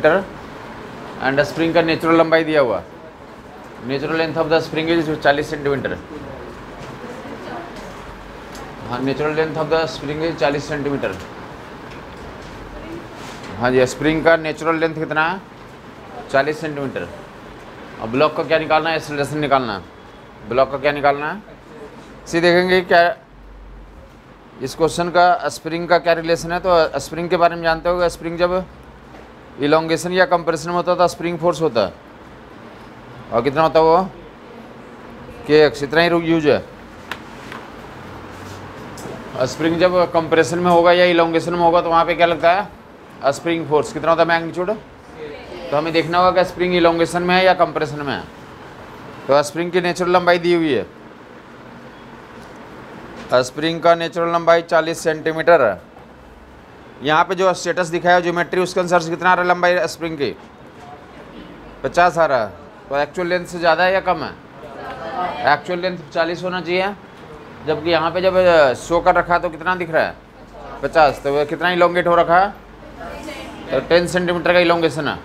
Centimetre and spring का natural लंबाई दिया हुआ, natural length of the spring is 40 centimetre. हाँ, natural length of the spring is 40 centimetre. हाँ जी, स्प्रिंग का नेचुरल लेंथ कितना है? 40 सेंटीमीटर। अब ब्लॉक का क्या निकालना है? एक्सेलरेशन निकालना है। ब्लॉक का क्या निकालना है? सी देखेंगे क्या इस क्वेश्चन का स्प्रिंग का क्या रिलेशन है। तो स्प्रिंग के बारे में जानते हो, स्प्रिंग जब इलोंगेशन या कंप्रेशन में होता है तो स्प्रिंग फोर्स होता है, और कितना होता है वो? kx, इतना ही यूज है। स्प्रिंग जब कंप्रेशन में होगा या इलोंगेशन में होगा तो वहाँ पे क्या लगता है? Spring force. कितना होता है? मैग्नीट्यूड। तो हमें देखना होगा कि स्प्रिंग इलोंगेशन में है या कंप्रेशन में है। तो स्प्रिंग की नेचुरल लंबाई दी हुई है, स्प्रिंग का नेचुरल लंबाई 40 सेंटीमीटर है। यहाँ पे जो स्टेटस दिखाया ज्योमेट्री उसके अनुसार से कितना आ रहा है लंबाई स्प्रिंग की? 50 आ रहा है। तो एक्चुअल लेंथ से ज़्यादा है या कम है? एक्चुअल लेंथ 40 होना चाहिए, जबकि यहाँ पे जब शो कर रखा है तो कितना दिख रहा है? 50। तो वह कितना इलोंगेट हो रखा है? तो 10 सेंटीमीटर का इलोंगेशन है।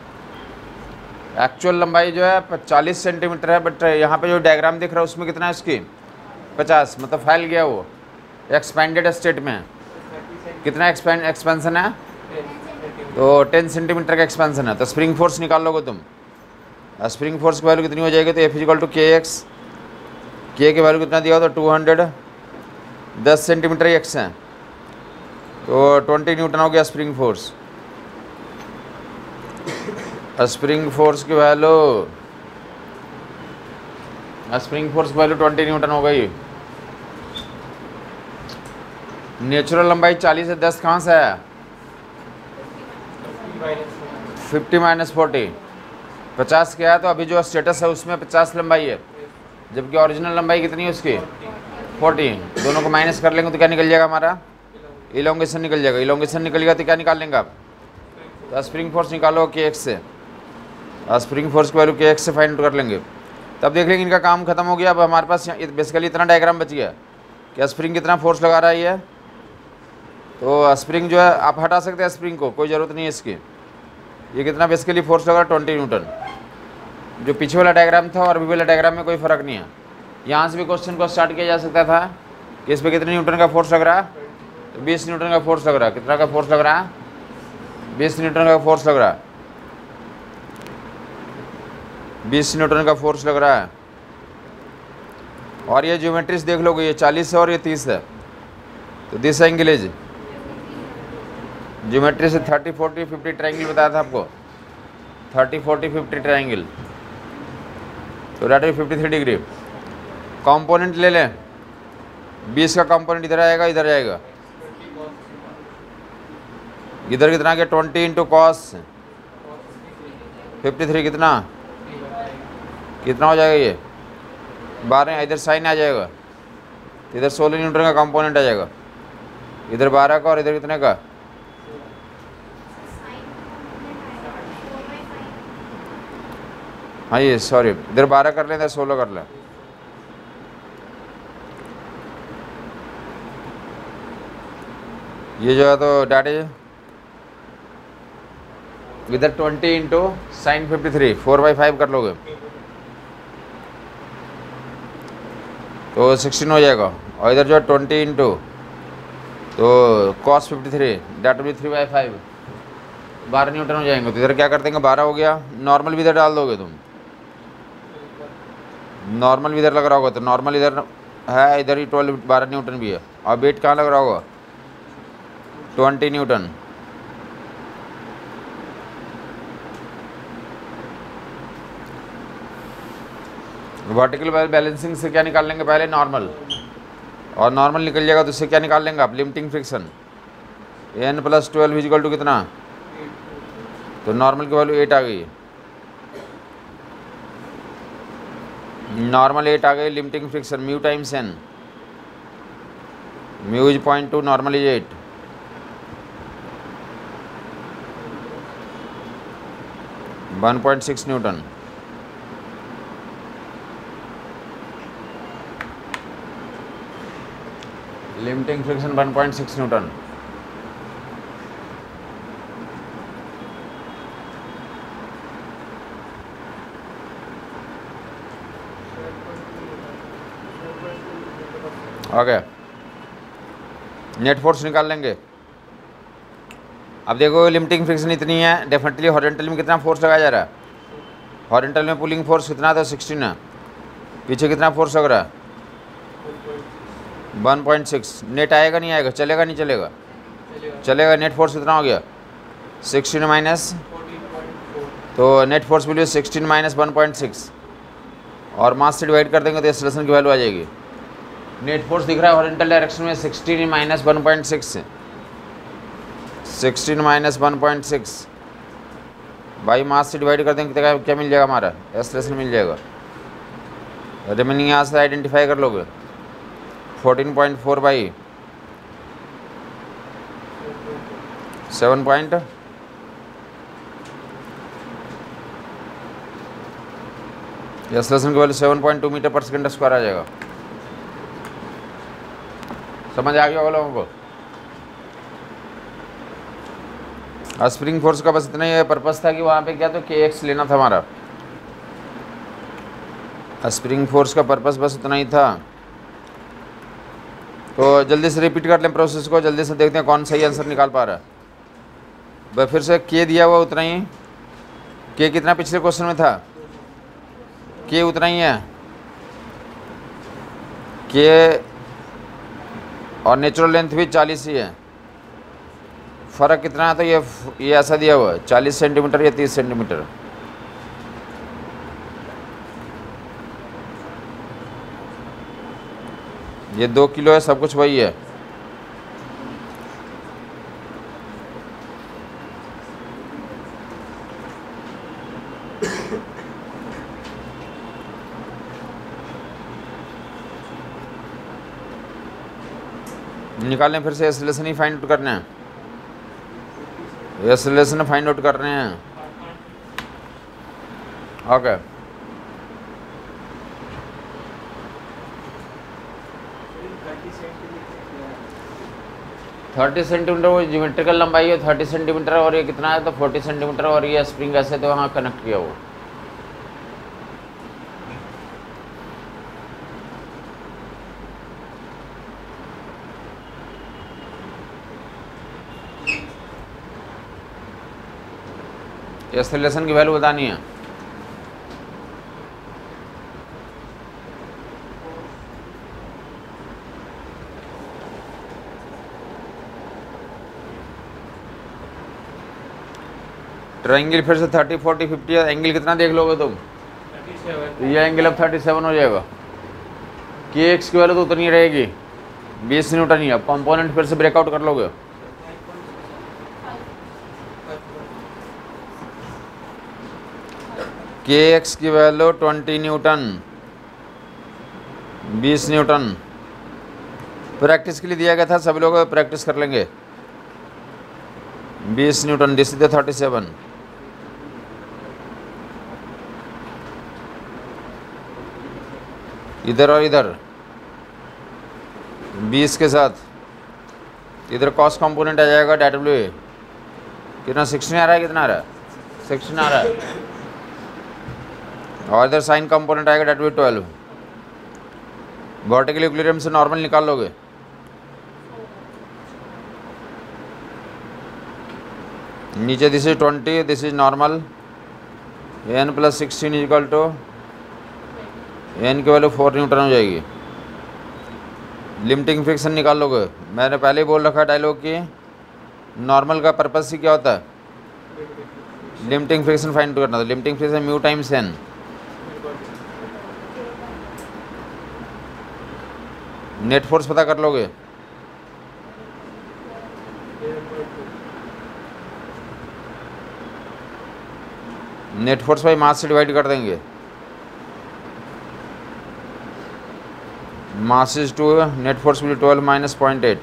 एक्चुअल लंबाई जो है 40 सेंटीमीटर है, बट यहाँ पे जो डायग्राम दिख रहा है उसमें कितना है इसकी? 50, मतलब फैल गया वो, एक्सपेंडेड स्टेट में। कितना एक्सपेंशन है? तो 10 सेंटीमीटर का एक्सपेंशन है। तो स्प्रिंग फोर्स निकाल लोगे तुम। स्प्रिंग फोर्स की वैल्यू कितनी हो जाएगी? तो F इक्वल टू kx, के की वैल्यू कितना दिया हो? तो 210 सेंटीमीटर एक्स है, तो 20 न्यूटन हो गया स्प्रिंग फोर्स। स्प्रिंग फोर्स की वैल्यू 20 न्यूटन हो गई। नेचुरल लंबाई 40 है, 10 कहाँ से है? 50 माइनस 40, 50 क्या है? तो अभी जो स्टेटस है उसमें 50 लंबाई है, जबकि ओरिजिनल लंबाई कितनी है उसकी? 40। दोनों को माइनस कर लेंगे तो क्या निकल जाएगा हमारा? इलोंगेशन निकल जाएगा। इलोंगेशन निकल गया तो क्या निकाल लेंगे आप? तो स्प्रिंग फोर्स निकालो kx से। स्प्रिंग फोर्स की वैल्यू kx से फाइंड कर लेंगे। तब देख लेंगे इनका काम खत्म हो गया। अब हमारे पास बेसिकली इतना डायग्राम बच गया कि स्प्रिंग कितना फोर्स लगा रहा है ये। तो स्प्रिंग जो है आप हटा सकते हैं, स्प्रिंग को कोई ज़रूरत नहीं है इसकी। ये कितना बेसिकली फोर्स लगा? 20 न्यूटन। जो पीछे वाला डायग्राम था और अभी वाला डायग्राम में कोई फ़र्क नहीं है। यहाँ से भी क्वेश्चन को स्टार्ट किया जा सकता था कि इस पर कितने न्यूटन का फोर्स लग रहा है? तो 20 न्यूटन का फोर्स लग रहा है। कितना का फोर्स लग रहा है? 20 न्यूटन का फोर्स लग रहा है। 20 न्यूटन का फोर्स लग रहा है। और ये ज्योमेट्रीज देख लोगे, ये 40 है और ये 30 है। तो दिस एंगल इज, ज्योमेट्री से 30, 40, 50 ट्रायंगल बताया था आपको। 30, 40, 50 ट्रायंगल, तो डेट इज 53 डिग्री। कंपोनेंट ले लें, 20 का कंपोनेंट इधर आएगा, इधर आएगा। इधर कितना गया? 20 इंटू कॉस 53, कितना हो जाएगा ये? 12। इधर साइन आ जाएगा, इधर 16 न्यूटन का कंपोनेंट आ जाएगा। इधर 12 का और इधर कितने का? हाँ ये सॉरी, इधर 12 कर लें, इधर 16 कर लें। ये जो है तो डैट इज इधर 20 इंटू साइन 53, 4/5 कर लोगे तो 16 हो जाएगा। और इधर जो है 20 इंटू तो कॉस 53, डैट विल 3/5, 12 न्यूटन हो जाएंगे। तो इधर क्या कर देंगे? 12 हो गया। नॉर्मल भी इधर डाल दोगे तुम, नॉर्मल भी इधर लग रहा होगा तो नॉर्मल इधर है, इधर ही 12 न्यूटन भी है। और वेट कहाँ लग रहा होगा? 20 न्यूटन। वर्टिकल बैलेंसिंग से क्या निकाल लेंगे? पहले नॉर्मल, और नॉर्मल निकल जाएगा तो इससे क्या निकाल लेंगे आप? Limiting friction. n + 12 equal to कितना? तो नॉर्मल की वैल्यू 8 आ गई, नॉर्मल 8 आ गई। Limiting friction mu times n, mu is 0.2, normal is 8। One 1.6 Newton. Limiting friction 1.6 Newton. Okay, net force निकाल लेंगे। अब देखो लिमिटिंग फ्रिक्शन इतनी है, डेफिनेटली हॉरिजॉन्टल में कितना फोर्स लगाया जा रहा है? हॉरिजॉन्टल में पुलिंग फोर्स कितना था? 16 है। पीछे कितना फोर्स लग रहा है? 1.6। नेट आएगा नहीं आएगा? चलेगा नहीं चलेगा? चलेगा। नेट फोर्स कितना हो गया? 16 माइनस, तो नेट फोर्स वैल्यू 16 माइनस 1.6 और मास से डिवाइड कर देंगे तो एक्सेलरेशन की वैल्यू आ जाएगी। नेट फोर्स दिख रहा है हॉरिजॉन्टल डायरेक्शन में 16 माइनस 1.6 से 16 माइनस 1.6 बाई मास से डिवाइड कर देंगे तो क्या मिल जाएगा? हमारा एक्सेलरेशन मिल जाएगा। रिमेनिंग यहाँ से आइडेंटिफाई कर लोगे। 14.4 बाई 7 पॉइंट, एक्सेलरेशन की वैल्यू 7.2 मीटर पर सेकंड स्क्वायर आ जाएगा। समझ आ गया होगा लोगों को? स्प्रिंग फोर्स का बस इतना ही पर्पस था कि वहाँ पे क्या तो kx लेना था हमारा। स्प्रिंग फोर्स का पर्पस बस इतना ही था। तो जल्दी से रिपीट कर लें प्रोसेस को, जल्दी से देखते हैं कौन सही आंसर निकाल पा रहा है। भाई फिर से k दिया हुआ उतना ही, k कितना पिछले क्वेश्चन में था? k उतना ही है। k और नेचुरल लेंथ भी 40 ही है। फ़र्क कितना है? तो ये ऐसा दिया हुआ है 40 सेंटीमीटर या 30 सेंटीमीटर। ये 2 किलो है, सब कुछ वही है। निकालें फिर से, एक्सेलरेशन ही फाइंड आउट करना है। एक्सेलरेशन फाइंड आउट कर रहे हैं। ओके, थर्टी सेंटीमीटर वो ज्योमेट्रिकल लंबाई है 30 सेंटीमीटर और ये कितना है? तो 40 सेंटीमीटर और ये स्प्रिंग ऐसे तो वहाँ कनेक्ट किया वो। एक्सेलरेशन की वैल्यू बतानी है। ट्रायंगल फिर से 30, 40, 50 है। एंगल कितना देख लोगे तुम? 37। ये एंगल अब 37 हो जाएगा। kx की वैल्यू तो उतनी रहेगी 20 न्यूटन ही। अब कंपोनेंट फिर से ब्रेकआउट कर लोगे। kx की वैल्यू 20 न्यूटन, 20 न्यूटन। प्रैक्टिस के लिए दिया गया था, सभी लोग प्रैक्टिस कर लेंगे। 20 न्यूटन, दिस इज 37। इधर और इधर 20 के साथ इधर कॉस कंपोनेंट आ जाएगा डब्ल्यू। कितना 16 आ रहा है? कितना आ रहा है? 16 आ रहा है। और इधर साइन कंपोनेंट आएगा W12। वर्टिकल इक्विलिब्रियम से नॉर्मल निकाल लोगे। नीचे this is 20, this is normal. n + 16 equal to n की वैल्यू 4 न्यूटन हो जाएगी। लिमिटिंग फ्रिक्शन निकाल लोगे। मैंने पहले ही बोल रखा डायलॉग कि नॉर्मल का पर्पस ही क्या होता है? लिमिटिंग फ्रिक्शन फाइंड करना था। Limiting friction mu times n। Net force पता कर लोगे। नेट फोर्स बाई मास से डिवाइड कर देंगे। Mass is 2, net force will 12 minus 0.8।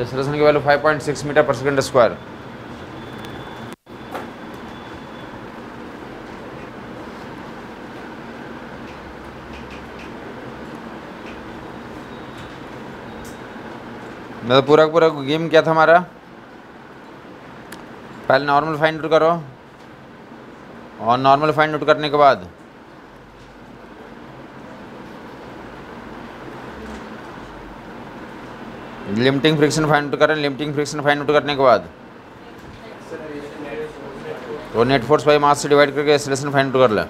Acceleration की वैल्यू 5.6 मीटर पर सेकंड स्क्वायर। मतलब पूरा का पूरा गेम क्या था हमारा, पहले नॉर्मल फाइंड आउट करो और नॉर्मल फाइंड आउट करने के बाद लिमिटिंग फ्रिक्शन फाइंड आउट करें। लिमिटिंग फ्रिक्शन फाइंड आउट करने के बाद तो नेट फोर्स बाई मास से डिवाइड करके एक्सेलरेशन फाइंड आउट कर लें।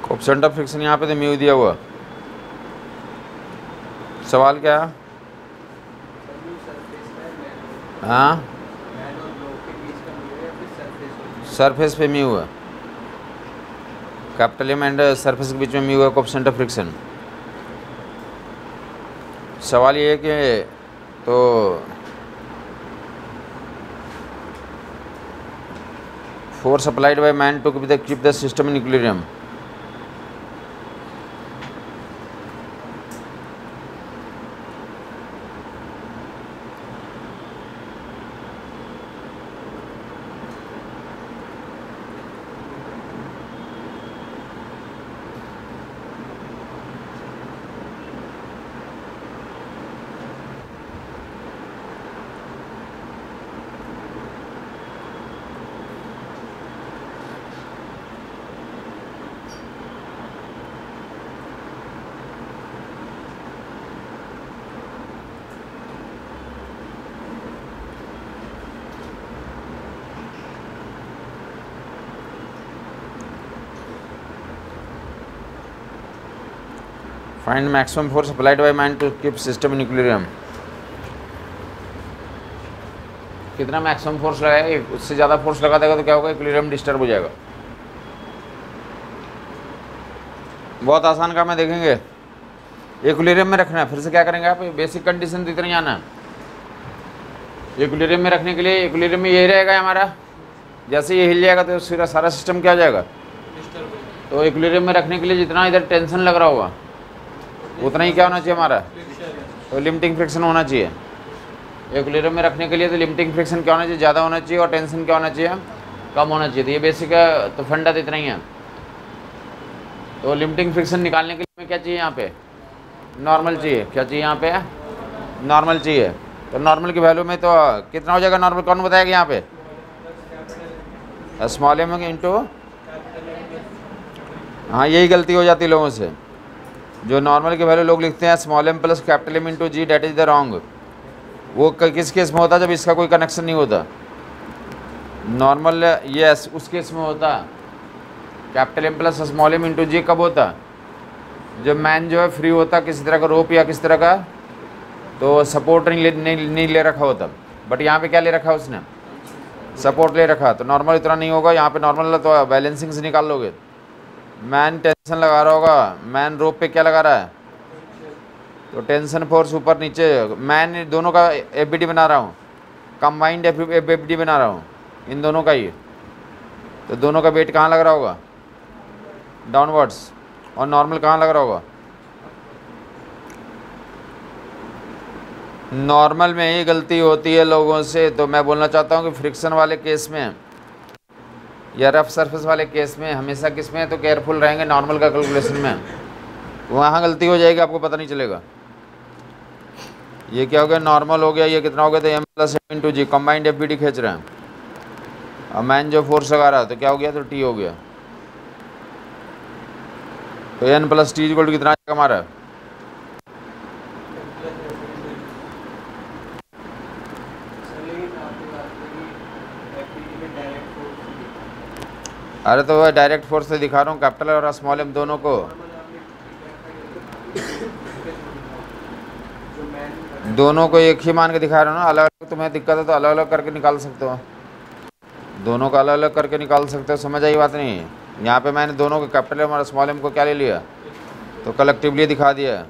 कोएफिशिएंट ऑफ फ्रिक्शन यहाँ पे तो म्यू दिया हुआ। सवाल क्या है? हाँ, सरफेस पे म्यू है, कैपिटल एम एंड सरफेस के बीच में म्यू है कोएफिशिएंट ऑफ फ्रिक्शन। सवाल ये है कि तो force applied by man to keep the system in equilibrium. Find maximum force applied by man to keep system in equilibrium. कितना मैक्सिमम फोर्स लगाएगा, उससे ज़्यादा फोर्स लगा देगा तो क्या होगा, इक्विलिब्रियम डिस्टर्ब हो जाएगा। बहुत आसान काम है, देखेंगे। इक्विलिब्रियम में रखना है, फिर से क्या करेंगे आप, बेसिक कंडीशन तो इतना ही आना है। इक्विलिब्रियम में रखने के लिए इक्विलिब्रियम में यही रहेगा हमारा, जैसे ये हिल जाएगा तो फिर सारा सिस्टम क्या हो जाएगा, तो इक्विलिब्रियम में रखने के लिए जितना इधर टेंशन लग रहा होगा उतना ही क्या होना चाहिए हमारा, तो लिमिटिंग फ्रिक्शन होना चाहिए। इक्विलिब्रियम में रखने के लिए तो लिमिटिंग फ्रिक्शन क्या होना चाहिए, ज़्यादा होना चाहिए, और टेंशन क्या होना चाहिए, कम होना चाहिए। तो ये बेसिक है, तो फंडा तो इतना ही है। तो लिमिटिंग फ्रिक्शन निकालने के लिए हमें क्या चाहिए, यहाँ पे नॉर्मल चाहिए। क्या चाहिए यहाँ पे, नॉर्मल चाहिए। तो नॉर्मल की वैल्यू में तो कितना हो जाएगा नॉर्मल, कौन बताएगा यहाँ पे, स्मॉल एम इंटू, हाँ यही गलती हो जाती है लोगों से, जो नॉर्मल की वैल्यू लोग लिखते हैं small M plus capital M into G, that is the wrong. वो किस केस में होता है, जब इसका कोई कनेक्शन नहीं होता। नॉर्मल यस उस केस में होता, capital M plus small M into G कब होता, जब मैन जो है फ्री होता किसी तरह का रोप या किस तरह का, तो सपोर्ट नहीं ले रखा होता। बट यहाँ पे क्या ले रखा उसने, सपोर्ट ले रखा, तो नॉर्मल इतना नहीं होगा। यहाँ पे नॉर्मल तो बैलेंसिंग से निकाल लोगे। मैन टेंशन लगा रहा होगा, मैन रोप पे क्या लगा रहा है, तो टेंशन फोर्स ऊपर नीचे, मैन दोनों का एफबीडी बना रहा हूँ, कंबाइंड एफबीडी बना रहा हूँ इन दोनों का ही, तो दोनों का वेट कहाँ लग रहा होगा, डाउनवर्ड्स, और नॉर्मल कहाँ लग रहा होगा, नॉर्मल में ही गलती होती है लोगों से। तो मैं बोलना चाहता हूँ कि फ्रिक्शन वाले केस में या रफ सरफेस वाले केस में हमेशा किस में तो केयरफुल रहेंगे, नॉर्मल का कैलकुलेशन में, वहाँ गलती हो जाएगी, आपको पता नहीं चलेगा। ये क्या हो गया, नॉर्मल हो गया, ये कितना हो गया, तो एम प्लस एम इंटू जी, कंबाइंड एफबीडी खींच रहे हैं, और मैन जो फोर्स लगा रहा है तो क्या हो गया, तो टी हो गया। तो N plus T equal to कितना आएगा हमारा? अरे तो वह डायरेक्ट फोर्स से दिखा रहा हूँ, कैपिटल और स्मॉल एम दोनों को, दोनों को एक ही मान के दिखा रहा हूँ ना। अलग अलग तुम्हें दिक्कत है तो अलग अलग करके निकाल सकते हो, दोनों का अलग अलग करके निकाल सकते हो। समझ आई बात नहीं? यहाँ पे मैंने दोनों को कैपिटल एम और स्मॉल एम को क्या ले लिया, तो कलेक्टिवली दिखा दिया।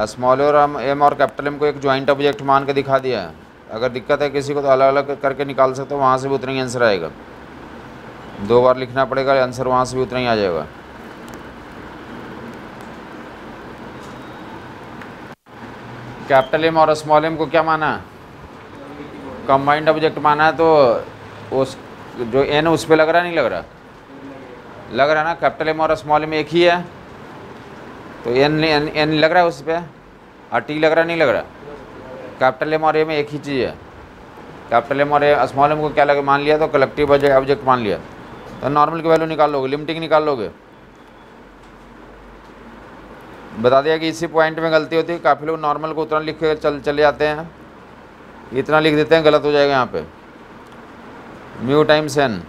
स्मॉल और एम और कैपिटल एम को एक ज्वाइंट ऑब्जेक्ट मान के दिखा दिया। अगर दिक्कत है किसी को तो अलग अलग करके निकाल सकते हो, वहाँ से भी उतना ही आंसर आएगा। 2 बार लिखना पड़ेगा, आंसर वहाँ से भी उतना ही आ जाएगा। कैपिटल एम और स्मॉल एम को क्या माना? कंबाइंड ऑब्जेक्ट माना है, तो उस जो एन उस पर लग रहा नहीं लग रहा? लग रहा ना, कैपिटल एम और स्मॉल एम एक ही है, तो एन एन लग रहा है उस पर, और टी लग रहा नहीं लग रहा? कैपिटल एम और ए में एक ही चीज़ है। कैपिटल एम और स्मॉल एम को क्या लगे मान लिया, तो कलेक्टिव ऑब्जेक्ट मान लिया। तो नॉर्मल की वैल्यू निकाल लोगे, लिमिटिंग निकाल लोगे। बता दिया कि इसी पॉइंट में गलती होती है, काफ़ी लोग नॉर्मल को उतना लिख के चले जाते हैं, इतना लिख देते हैं, गलत हो जाएगा यहाँ पे। Mu times N,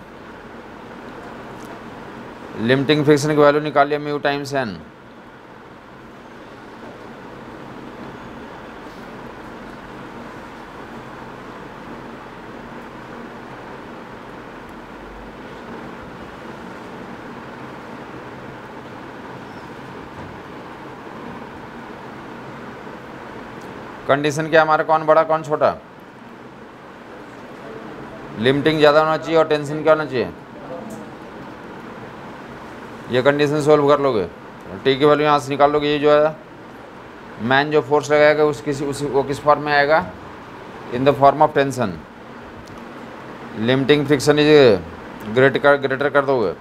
limiting friction की वैल्यू निकाल लिया, म्यू टाइम्स एन। कंडीशन क्या हमारा, कौन बड़ा कौन छोटा? लिमिटिंग ज़्यादा होना चाहिए और टेंशन क्या होना चाहिए? ये कंडीशन सोल्व कर लोगे, टी की वैल्यू यहाँ से निकाल लोगे। ये जो है मैन जो फोर्स लगाएगा वो किस फॉर्म में आएगा? In the form of tension. Limiting friction is greater कर दोगे।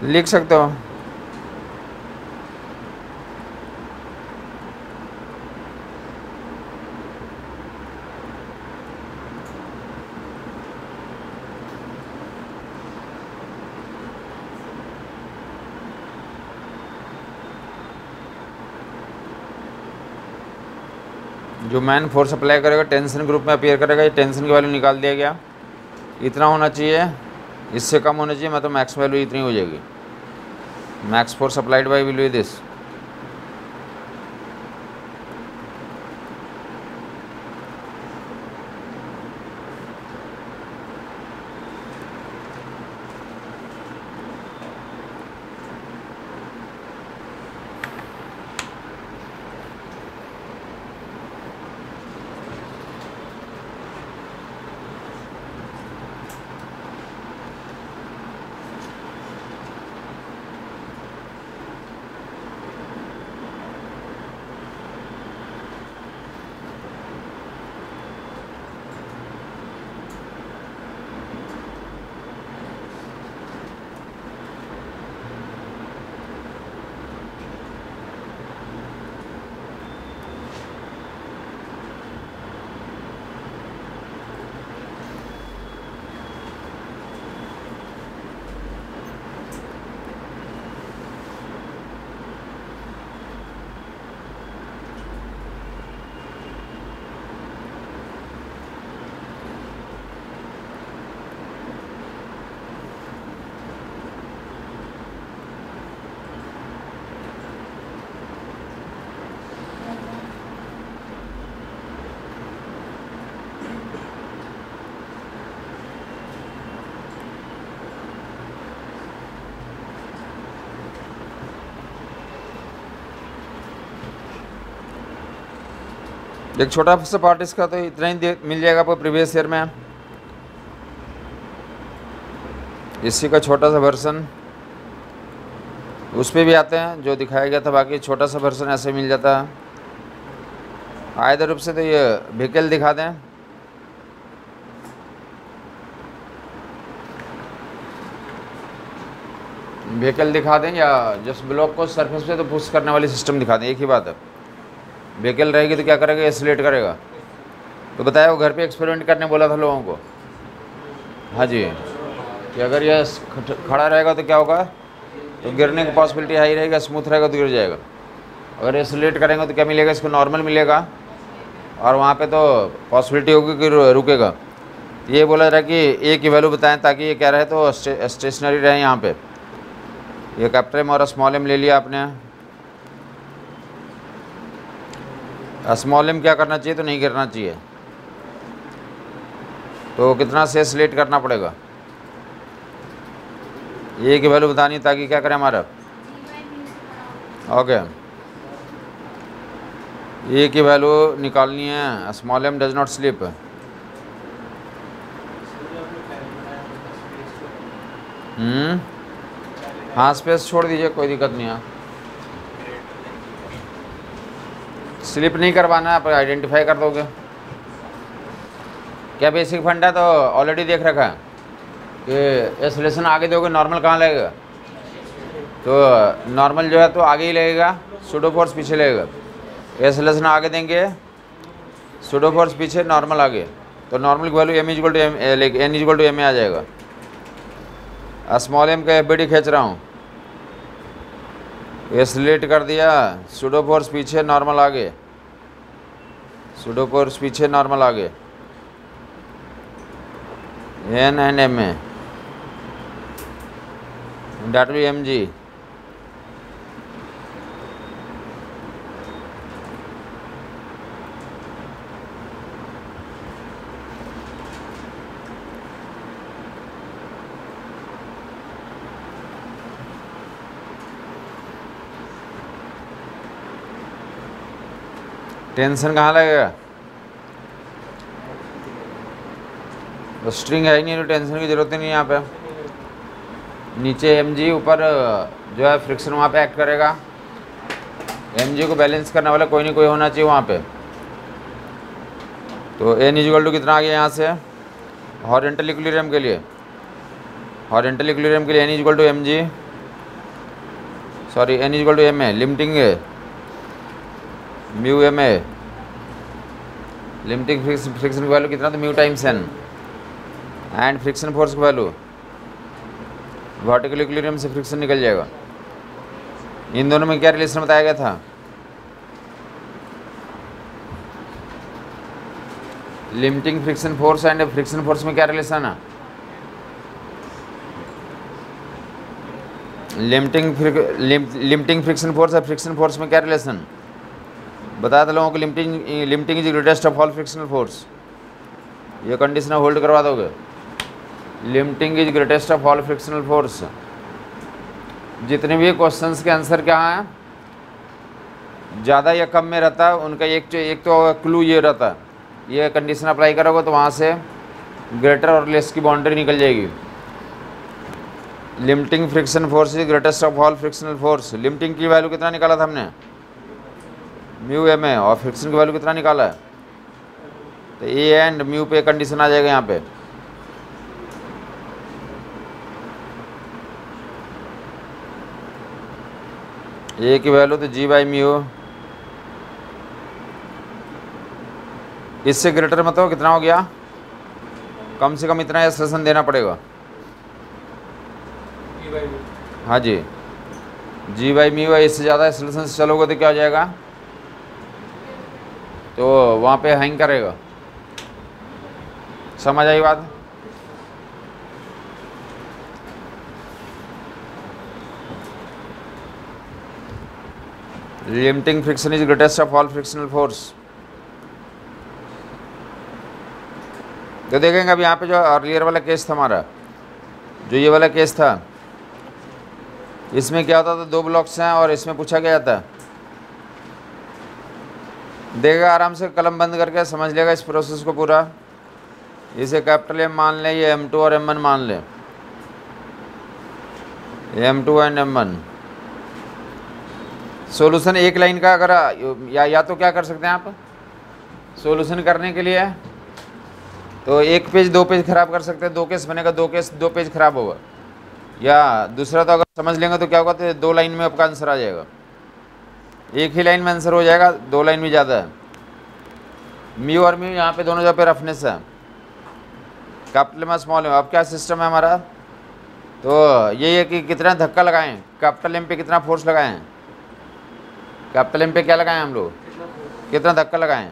लिख सकते हो। जो मैन फोर्स अप्लाई करेगा टेंशन ग्रुप में अपीयर करेगा, ये टेंशन की वैल्यू निकाल दिया गया। इतना होना चाहिए, इससे कम होना चाहिए, मतलब मैक्स वैल्यू इतनी हो जाएगी। Max force applied bye will be this. एक छोटा सा पार्ट इसका तो इतना ही मिल जाएगा आपको प्रीवियस ईयर में। इसी का छोटा सा वर्सन उस पे भी आते हैं जो दिखाया गया था, बाकी छोटा सा वर्सन ऐसे मिल जाता है। आयदर रूप से तो ये व्हीकल दिखा दें, व्हीकल दिखा दें, या जस्ट ब्लॉक को सरफेस पे तो पुश करने वाली सिस्टम दिखा दें, एक ही बात है। व्हीकल रहेगी तो क्या करेगा, एसिलेट करेगा। तो बताया वो घर पे एक्सपेरिमेंट करने बोला था लोगों को। हाँ जी, कि अगर ये खड़ा रहेगा तो क्या होगा, तो गिरने की पॉसिबिलिटी हाई रहेगा, स्मूथ रहेगा तो गिर जाएगा। अगर एसिलेट करेंगे तो क्या मिलेगा, इसको नॉर्मल मिलेगा, और वहाँ पे तो पॉसिबिलिटी होगी कि रुकेगा। ये बोला रहा कि ए की वैल्यू बताएं ताकि ये क्या रहे, तो स्टेशनरी रहे यहाँ पे। ये कैपिटल एम और स्मॉल एम ले लिया आपने। स्मॉल एम क्या करना चाहिए, तो नहीं गिरना चाहिए। तो कितना से एसिलेट करना पड़ेगा, ए की वैल्यू बतानी ताकि क्या करें हमारा। ओके, ए की वैल्यू निकालनी है। Small M does not slip. हाँ, स्पेस छोड़ दीजिए, कोई दिक्कत नहीं है। स्लिप नहीं करवाना है, आप आइडेंटिफाई कर दोगे। क्या बेसिक फंडा तो ऑलरेडी देख रखा है कि एसोलेशन आगे दोगे, नॉर्मल कहाँ लगेगा, तो नॉर्मल जो है तो आगे ही लगेगा, सूडो फोर्स पीछे लगेगा। एसोलेशन आगे देंगे, सूडो फोर्स पीछे, नॉर्मल आगे। तो नॉर्मल की value M equal to M, N equal to M में आ जाएगा। स्मॉल एम का एफ खींच रहा हूँ, एसलेट कर दिया, सूडो फोर्स पीछे, नॉर्मल आगे, सूडो फोर्स पीछे, नॉर्मल आगे, N and M A, that will M G. Tension कहाँ लगेगा, तो स्ट्रिंग है ही नहीं, तो टेंशन की ज़रूरत ही नहीं है यहाँ पे। नीचे एम जी, ऊपर जो है फ्रिक्शन वहाँ पे एक्ट करेगा। एम जी को बैलेंस करने वाला कोई नहीं कोई होना चाहिए वहाँ पे। तो एन इक्वल टू कितना आ गया यहाँ से, हॉरिजॉन्टल इक्विलिब्रियम के लिए, हॉरिजॉन्टल इक्विलिब्रियम के लिए N equal to M G, sorry N equal to M A, limiting mu M A, limiting friction की वैल्यू कितना, तो mu times N, and friction force की वैल्यू, वर्टिकल इक्विलिब्रियम से friction निकल जाएगा। इन दोनों में क्या रिलेशन बताया गया था, limiting friction force and friction force में क्या रिलेशन है, लिमिटिंग फ्रिक्शन फोर्स और फ्रिक्शन फोर्स में क्या रिलेशन बताया था लोगों को। Limiting is greatest of all frictional force, ये कंडीशन होल्ड करवा दोगे। Limiting is greatest of all frictional force. जितने भी क्वेश्चंस के आंसर क्या हैं, ज़्यादा या कम में रहता है उनका एक तो क्लू ये रहता है, ये कंडीशन अप्लाई करोगे तो वहाँ से ग्रेटर और लेस की बाउंड्री निकल जाएगी। Limiting friction force is greatest of all frictional force. Limiting की वैल्यू कितना निकाला था हमने, म्यू एम ए, और फ्रिक्शन की वैल्यू कितना निकाला है, तो ए एंड म्यू पे कंडीशन आ जाएगा यहाँ पे। ए की वैल्यू तो जी बाई म्यू, इससे ग्रेटर मतलब कितना हो गया, कम से कम इतना एक्सप्रेशन देना पड़ेगा। हाँ जी, जी बाई म्यू है, इससे ज़्यादा एक्सप्रेशन से चलोगे तो क्या हो जाएगा, तो वहाँ पे हैंग करेगा। समझ आई बात। Limiting friction is greatest of all frictional force. तो देखेंगे अब यहाँ पे जो अर्लियर वाला केस था हमारा, जो ये वाला केस था, इसमें क्या होता था, दो ब्लॉक्स हैं और इसमें पूछा क्या जाता है, देखेगा आराम से, कलम बंद करके समझ लेगा इस प्रोसेस को पूरा। इसे कैपिटल एम मान लें, ये M2 और M1 मान लें। M2 एंड M1 सॉल्यूशन एक लाइन का अगर या तो क्या कर सकते हैं आप सॉल्यूशन करने के लिए तो एक पेज दो पेज खराब कर सकते हैं, दो केस बनेगा, दो पेज खराब होगा। या दूसरा तो अगर समझ लेंगे तो क्या होगा, तो 2 लाइन में आपका आंसर आ जाएगा, एक ही लाइन में आंसर हो जाएगा, 2 लाइन में ज़्यादा है। म्यू और म्यू यहाँ पे दोनों जगह पे रफनेस है, कैपिटल में स्मॉल में। अब क्या सिस्टम है हमारा, तो यही है कि कितना धक्का लगाएं, कैपिटल एम पे कितना फोर्स लगाएं, कैपिटल एम पे क्या लगाएं हम लोग, कितना धक्का लगाएं,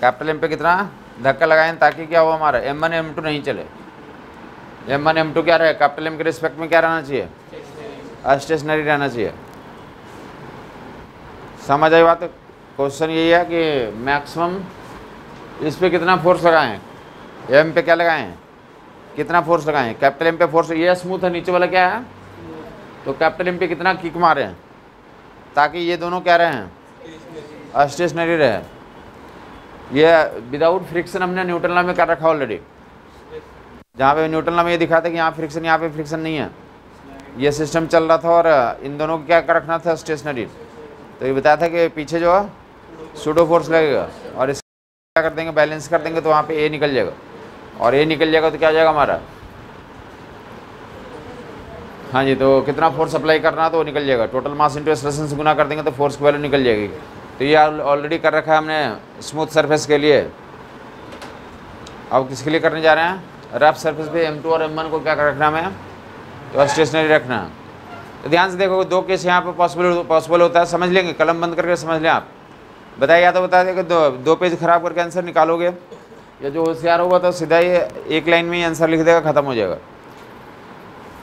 कैपिटल एम पे कितना धक्का लगाएं, ताकि क्या हो हमारा M1 M2 नहीं चले। M1 M2 क्या रहे, कैपिटल एम के रिस्पेक्ट में क्या रहना चाहिए, स्टेशनरी रहना चाहिए। समझ आई बात। क्वेश्चन यही है कि मैक्सिमम इस पे कितना फोर्स लगाएं, एम पे क्या लगाएं, कितना फोर्स लगाएं, कैपिटल एम पे फोर्स। ये स्मूथ है, नीचे वाला क्या है, तो कैपिटल एम पे कितना किक मारे हैं, ताकि ये दोनों क्या रहे हैं, स्टेशनरी रहे। ये विदाउट फ्रिक्शन हमने न्यूटन लॉ में कर रखा ऑलरेडी, जहाँ पे न्यूटन लॉ में ये दिखा था कि यहाँ फ्रिक्शन, यहाँ पे फ्रिक्शन नहीं है, ये सिस्टम चल रहा था और इन दोनों को क्या कर रखना था, स्टेशनरी। तो ये बताया था कि पीछे जो सूडो फोर्स लगेगा और इस क्या कर देंगे, बैलेंस कर देंगे, तो वहाँ पे ए निकल जाएगा, और ए निकल जाएगा तो क्या हो जाएगा हमारा, हाँ जी, तो कितना फोर्स अप्लाई करना है तो वो निकल जाएगा। टोटल मास इंटू एक्सेलरेशन से गुना कर देंगे तो फोर्स की वैल्यू निकल जाएगी। तो ये ऑलरेडी कर रखा है हमने स्मूथ सरफेस के लिए। अब किसके लिए करने जा रहे हैं, रफ सरफेस पे M2 और M1 को क्या कर रखना है हमें, तो स्टेशनरी रखना है। तो ध्यान से देखो, 2 केस यहाँ पे पॉसिबल होता है, समझ लेंगे, कलम बंद करके समझ लें आप। बताइए, या तो बता दें कि दो पेज खराब करके आंसर निकालोगे, या जो होशियार होगा तो सीधा ये एक लाइन में ही आंसर लिख देगा, ख़त्म हो जाएगा।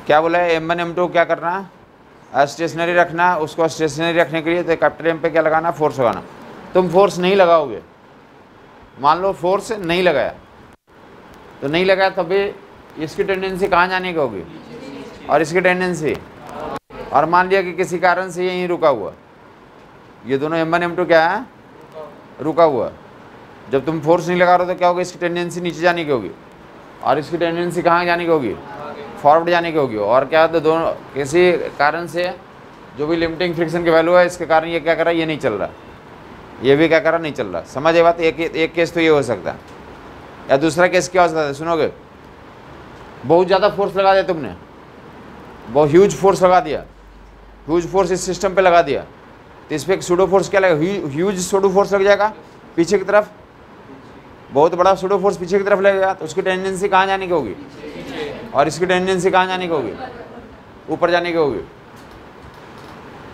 क्या बोला है, M1 M2 क्या करना है, स्टेशनरी रखना। उसको स्टेशनरी रखने के लिए तो कैपिटल एम पे क्या लगाना, फोर्स लगाना। तुम फोर्स नहीं लगाओगे, मान लो फोर्स नहीं लगाया, तो नहीं लगाया तभी इसकी टेंडेंसी कहाँ जाने की होगी, और इसकी टेंडेंसी, और मान लिया कि किसी कारण से यहीं रुका हुआ, ये दोनों M1 M2 क्या है, रुका हुआ। जब तुम फोर्स नहीं लगा रहे हो तो क्या होगा, इसकी टेंडेंसी नीचे जाने की होगी, और इसकी टेंडेंसी कहाँ जाने की होगी, फॉरवर्ड जाने की होगी। और क्या, तो दोनों किसी कारण से जो भी लिमिटिंग फ्रिक्शन की वैल्यू है, इसके कारण ये क्या कर रहा है, ये नहीं चल रहा, ये भी क्या कर रहा, नहीं चल रहा। समझ ये बात। एक केस तो ये हो सकता है, या दूसरा केस क्या हो सकता है, सुनोगे, बहुत ज़्यादा फोर्स लगा दिया तुमने, बहुत ह्यूज फोर्स लगा दिया, ह्यूज फोर्स इस सिस्टम पे लगा दिया, तो इस पर एक सूडो फोर्स क्या लगेगा, ह्यूज सूडो फोर्स लग जाएगा पीछे की तरफ, बहुत बड़ा सूडो फोर्स पीछे की तरफ लगेगा, तो उसकी टेंडेंसी कहाँ जाने की होगी, और इसकी टेंडेंसी कहाँ जाने की होगी, ऊपर जाने की होगी।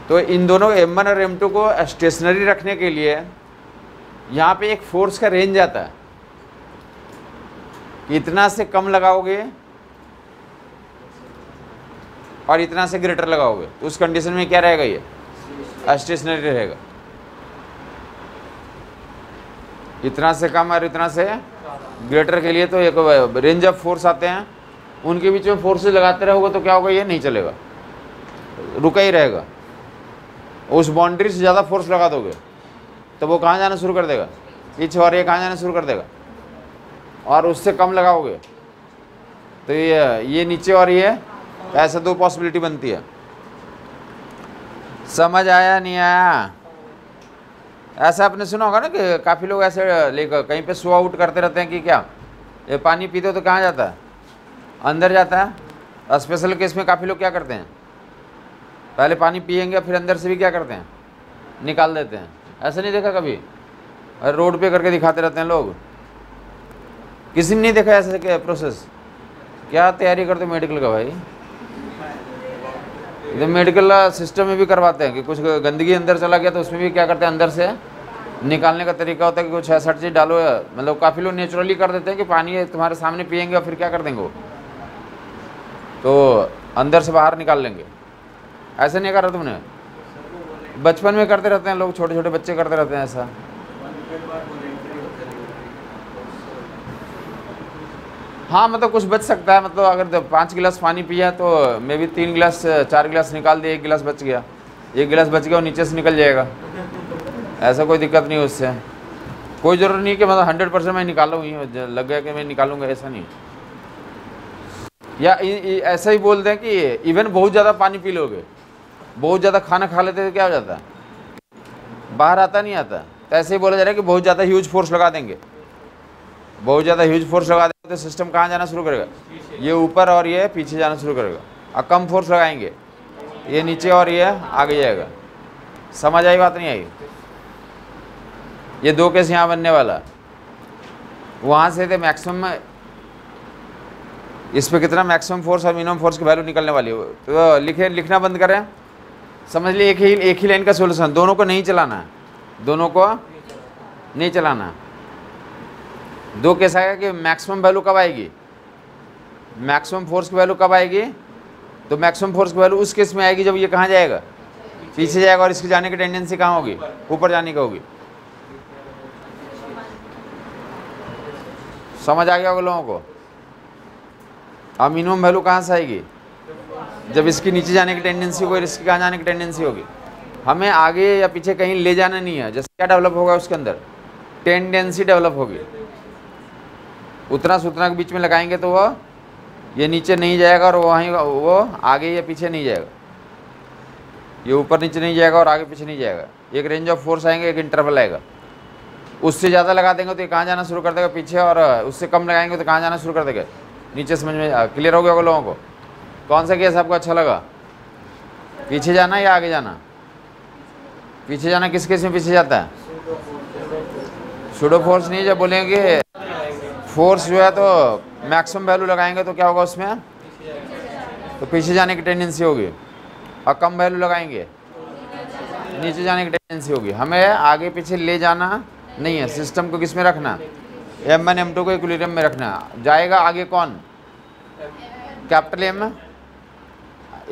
तो इन दोनों M1 और M2 को स्टेशनरी रखने के लिए यहाँ पे एक फोर्स का रेंज आता है कि इतना से कम लगाओगे और इतना से ग्रेटर लगाओगे, तो उस कंडीशन में क्या रहेगा, ये स्टेशनरी रहेगा। इतना से कम और इतना से ग्रेटर के लिए तो एक रेंज ऑफ फोर्स आते हैं, उनके बीच में फोर्सेस लगाते रहोगे तो क्या होगा, ये नहीं चलेगा, रुका ही रहेगा। उस बाउंड्री से ज़्यादा फोर्स लगा दोगे तो वो कहाँ जाना शुरू कर देगा, पीछे, और ये कहाँ जाना शुरू कर देगा, और उससे कम लगाओगे तो ये नीचे, और ये ऐसा 2 पॉसिबिलिटी बनती है। समझ आया नहीं आया। ऐसा आपने सुना होगा ना कि काफ़ी लोग ऐसे लेकर कहीं पे सो आउट करते रहते हैं कि क्या, ये पानी पीते हो तो कहाँ जाता है, अंदर जाता है। स्पेशल केस में काफ़ी लोग क्या करते हैं, पहले पानी पिएंगे फिर अंदर से भी क्या करते हैं, निकाल देते हैं। ऐसा नहीं देखा कभी, रोड पे करके दिखाते रहते हैं लोग, किसी ने नहीं देखा ऐसे क्या प्रोसेस। क्या तैयारी करते मेडिकल का भाई, इधर मेडिकल सिस्टम में भी करवाते हैं कि कुछ गंदगी अंदर चला गया तो उसमें भी क्या करते हैं, अंदर से निकालने का तरीका होता है कि कुछ ऐसा चीज़ डालो, मतलब काफ़ी लोग नेचुरली कर देते हैं कि पानी तुम्हारे सामने पिएंगे और फिर क्या कर देंगे वो, तो अंदर से बाहर निकाल लेंगे। ऐसा नहीं करा तुमने, बचपन में करते रहते हैं लोग, छोटे छोटे बच्चे करते रहते हैं ऐसा। हाँ, मतलब कुछ बच सकता है, मतलब अगर 5 गिलास पानी पिया तो मे भी 3 गिलास 4 गिलास निकाल दिए, 1 गिलास बच गया, 1 गिलास बच गया और नीचे से निकल जाएगा, ऐसा कोई दिक्कत नहीं उससे। कोई ज़रूरत नहीं कि मतलब 100% मैं निकालूँ, लग गया कि मैं निकालूंगा, ऐसा नहीं। या ऐसा ही बोल दें कि इवन बहुत ज़्यादा पानी पी लोगे, बहुत ज़्यादा खाना खा लेते तो क्या हो जाता है, बाहर आता नहीं आता। तो ऐसे ही बोला जा रहा है कि बहुत ज़्यादा ह्यूज फोर्स लगा देंगे, बहुत ज़्यादा ह्यूज फोर्स लगा देंगे तो सिस्टम कहाँ जाना शुरू करेगा, ये ऊपर और ये पीछे जाना शुरू करेगा। और कम फोर्स लगाएंगे ये नीचे और ये आगे जाएगा। समझ आई बात नहीं आई? ये 2 केस यहाँ बनने वाला। वहाँ से थे मैक्सिमम, इस पे कितना मैक्सिमम फोर्स और मिनिमम फोर्स की वैल्यू निकलने वाली है। तो लिखना बंद करें। समझ लिए एक ही लाइन का सोल्यूशन, दोनों को नहीं चलाना है, दोनों को नहीं चलाना है। 2 केस आएगा कि मैक्सिमम वैल्यू कब आएगी, मैक्सिमम फोर्स की वैल्यू कब आएगी, तो मैक्सिमम फोर्स की वैल्यू उस केस में आएगी जब ये कहाँ जाएगा, पीछे जाएगा, और इसकी जाने की टेंडेंसी कहाँ होगी, ऊपर जाने की होगी। समझ आ गया होगा लोगों को? अब मिनिमम वैल्यू कहाँ से आएगी, जब इसकी नीचे जाने की टेंडेंसी होगी, इसकी कहाँ जाने की टेंडेंसी होगी। हमें आगे या पीछे कहीं ले जाना नहीं है। जैसे क्या डेवलप होगा उसके अंदर, टेंडेंसी डेवलप होगी। उतना से उतना के बीच में लगाएंगे तो वो ये नीचे नहीं जाएगा और वहीं वो आगे या पीछे नहीं जाएगा, ये ऊपर नीचे नहीं जाएगा और आगे पीछे नहीं जाएगा। एक रेंज ऑफ फोर्स आएंगे, एक इंटरवल आएगा। उससे ज़्यादा लगा देंगे तो ये कहाँ जाना शुरू कर देगा, पीछे, और उससे कम लगाएंगे तो कहाँ जाना शुरू कर देगा, नीचे। समझ में क्लियर हो गया होगा लोगों को? कौन सा केस आपको अच्छा लगा, पीछे जाना या आगे जाना? पीछे जाना किस केस में पीछे जाता है, सूडो फोर्स नहीं। जब बोलेंगे फोर्स जो है तो मैक्सिमम वैल्यू लगाएंगे तो क्या होगा उसमें, तो पीछे जाने की टेंडेंसी होगी, और कम वैल्यू लगाएंगे नीचे जाने की टेंडेंसी होगी। हमें आगे पीछे ले जाना नहीं है, सिस्टम को किस में रखना, M1 M2 को इक्विलिब्रियम में रखना। जाएगा आगे कौन, capital M,